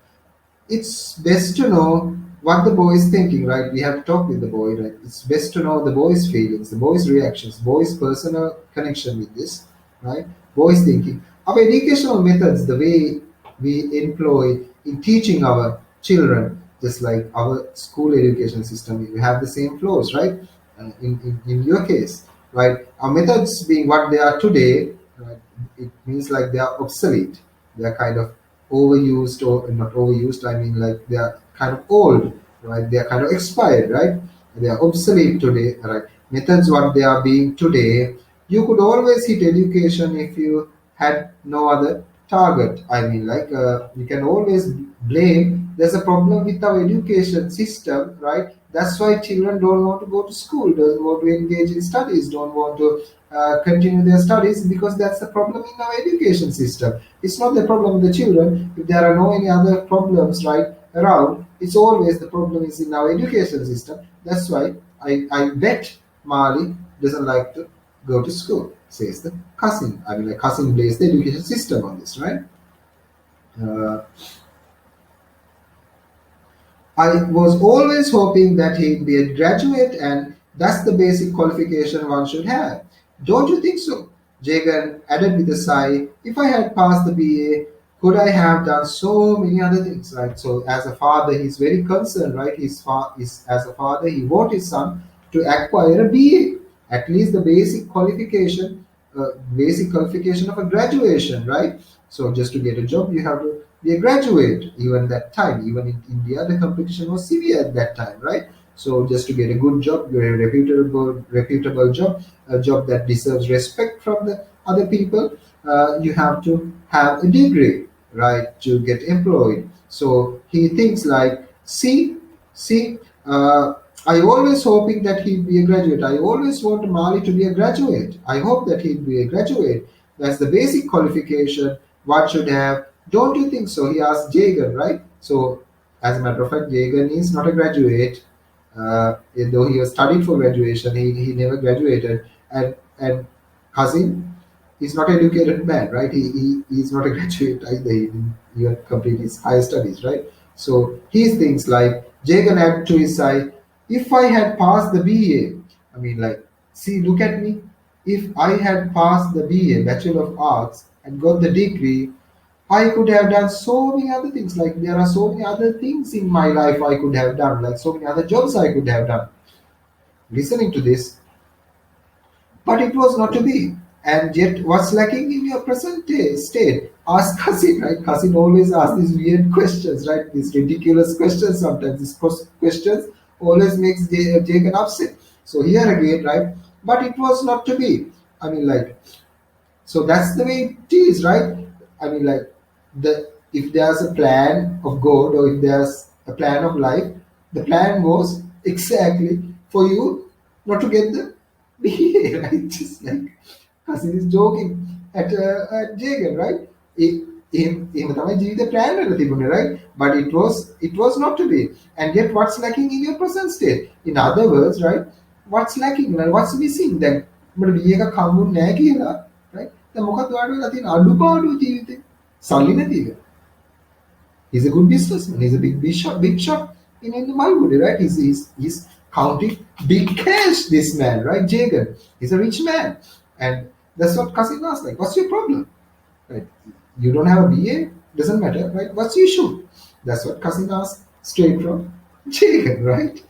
it's best to know what the boy is thinking, right? We have to talk with the boy, right? It's best to know the boy's feelings, the boy's reactions, boy's personal connection with this, right? Boy's thinking. Our educational methods, the way we employ in teaching our children, just like our school education system, we have the same flows, right? In your case, right? Our methods being what they are today, right? It means like they are obsolete. They are kind of overused, or not overused, I mean like they are kind of old, right? They are kind of expired, right? They are obsolete today, right? Methods what they are being today, you could always hit education if you had no other target. I mean like you can always blame there's a problem with our education system, right? That's why children don't want to go to school, don't want to engage in studies, don't want to continue their studies, because that's the problem in our education system. It's not the problem of the children. If there are no any other problems right around, it's always the problem is in our education system. That's why I bet Mali doesn't like to go to school, says the cousin. I mean, the cousin blames the education system on this, right? Uh, I was always hoping that he'd be a graduate, and that's the basic qualification one should have. Don't you think so? Jagan added with a sigh. If I had passed the BA, could I have done so many other things, right? So, as a father, he's very concerned, right? As a father, he wants his son to acquire a BA, at least the basic qualification of a graduation, right? So just to get a job, you have to be a graduate. Even that time, even in India, the competition was severe at that time, right? So just to get a good job, a reputable job, a job that deserves respect from the other people, you have to have a degree, right, to get employed. So he thinks like, see, I always hoping that he'd be a graduate. I always want Mali to be a graduate. I hope that he'd be a graduate. That's the basic qualification one should have. Don't you think so? He asked Jagan, right? So, as a matter of fact, Jagan is not a graduate. Though he was studied for graduation, he never graduated. And Hazim is not an educated man, right? He's not a graduate either. He didn't even complete his higher studies, right? So he thinks like Jagan had to his side, if I had passed the BA, I mean like, see, look at me. If I had passed the BA, Bachelor of Arts, and got the degree, I could have done so many other things. Like there are so many other things in my life I could have done, like so many other jobs I could have done. Listening to this, but it was not to be. And yet, what's lacking in your present state? Ask Cousin, right? Cousin always asks these weird questions, right? These ridiculous questions sometimes. These questions always makes Jacob upset. So here again, right? But it was not to be. I mean, like, so that's the way it is, right? I mean, like, the if there's a plan of God or if there's a plan of life, the plan was exactly for you not to get the BA, right? Just like Cousin is joking at Jagan, right? එහෙම තමයි ජීවිත plan වල තිබුණේ, right? But it was not to be. And yet what's lacking in your present state? In other words, right? What's lacking? Like, what's missing? දැන් උඹට BA එකක් හම්බුනේ නැහැ කියලා, right? දැන් මොකක්ද ඔයාලට වෙලා තියෙන අඩුපාඩුව ජීවිතේ? සල්ලි නැති එක. He's a good businessman. He's a big shot in the Malgudi, right? He's counting big cash, this man, right? Jagan. He's a rich man. And that's what Kasim asked, like, what's your problem? Right? You don't have a BA? Doesn't matter, right? What's your issue? That's what Kasim asked straight from Jagan, right?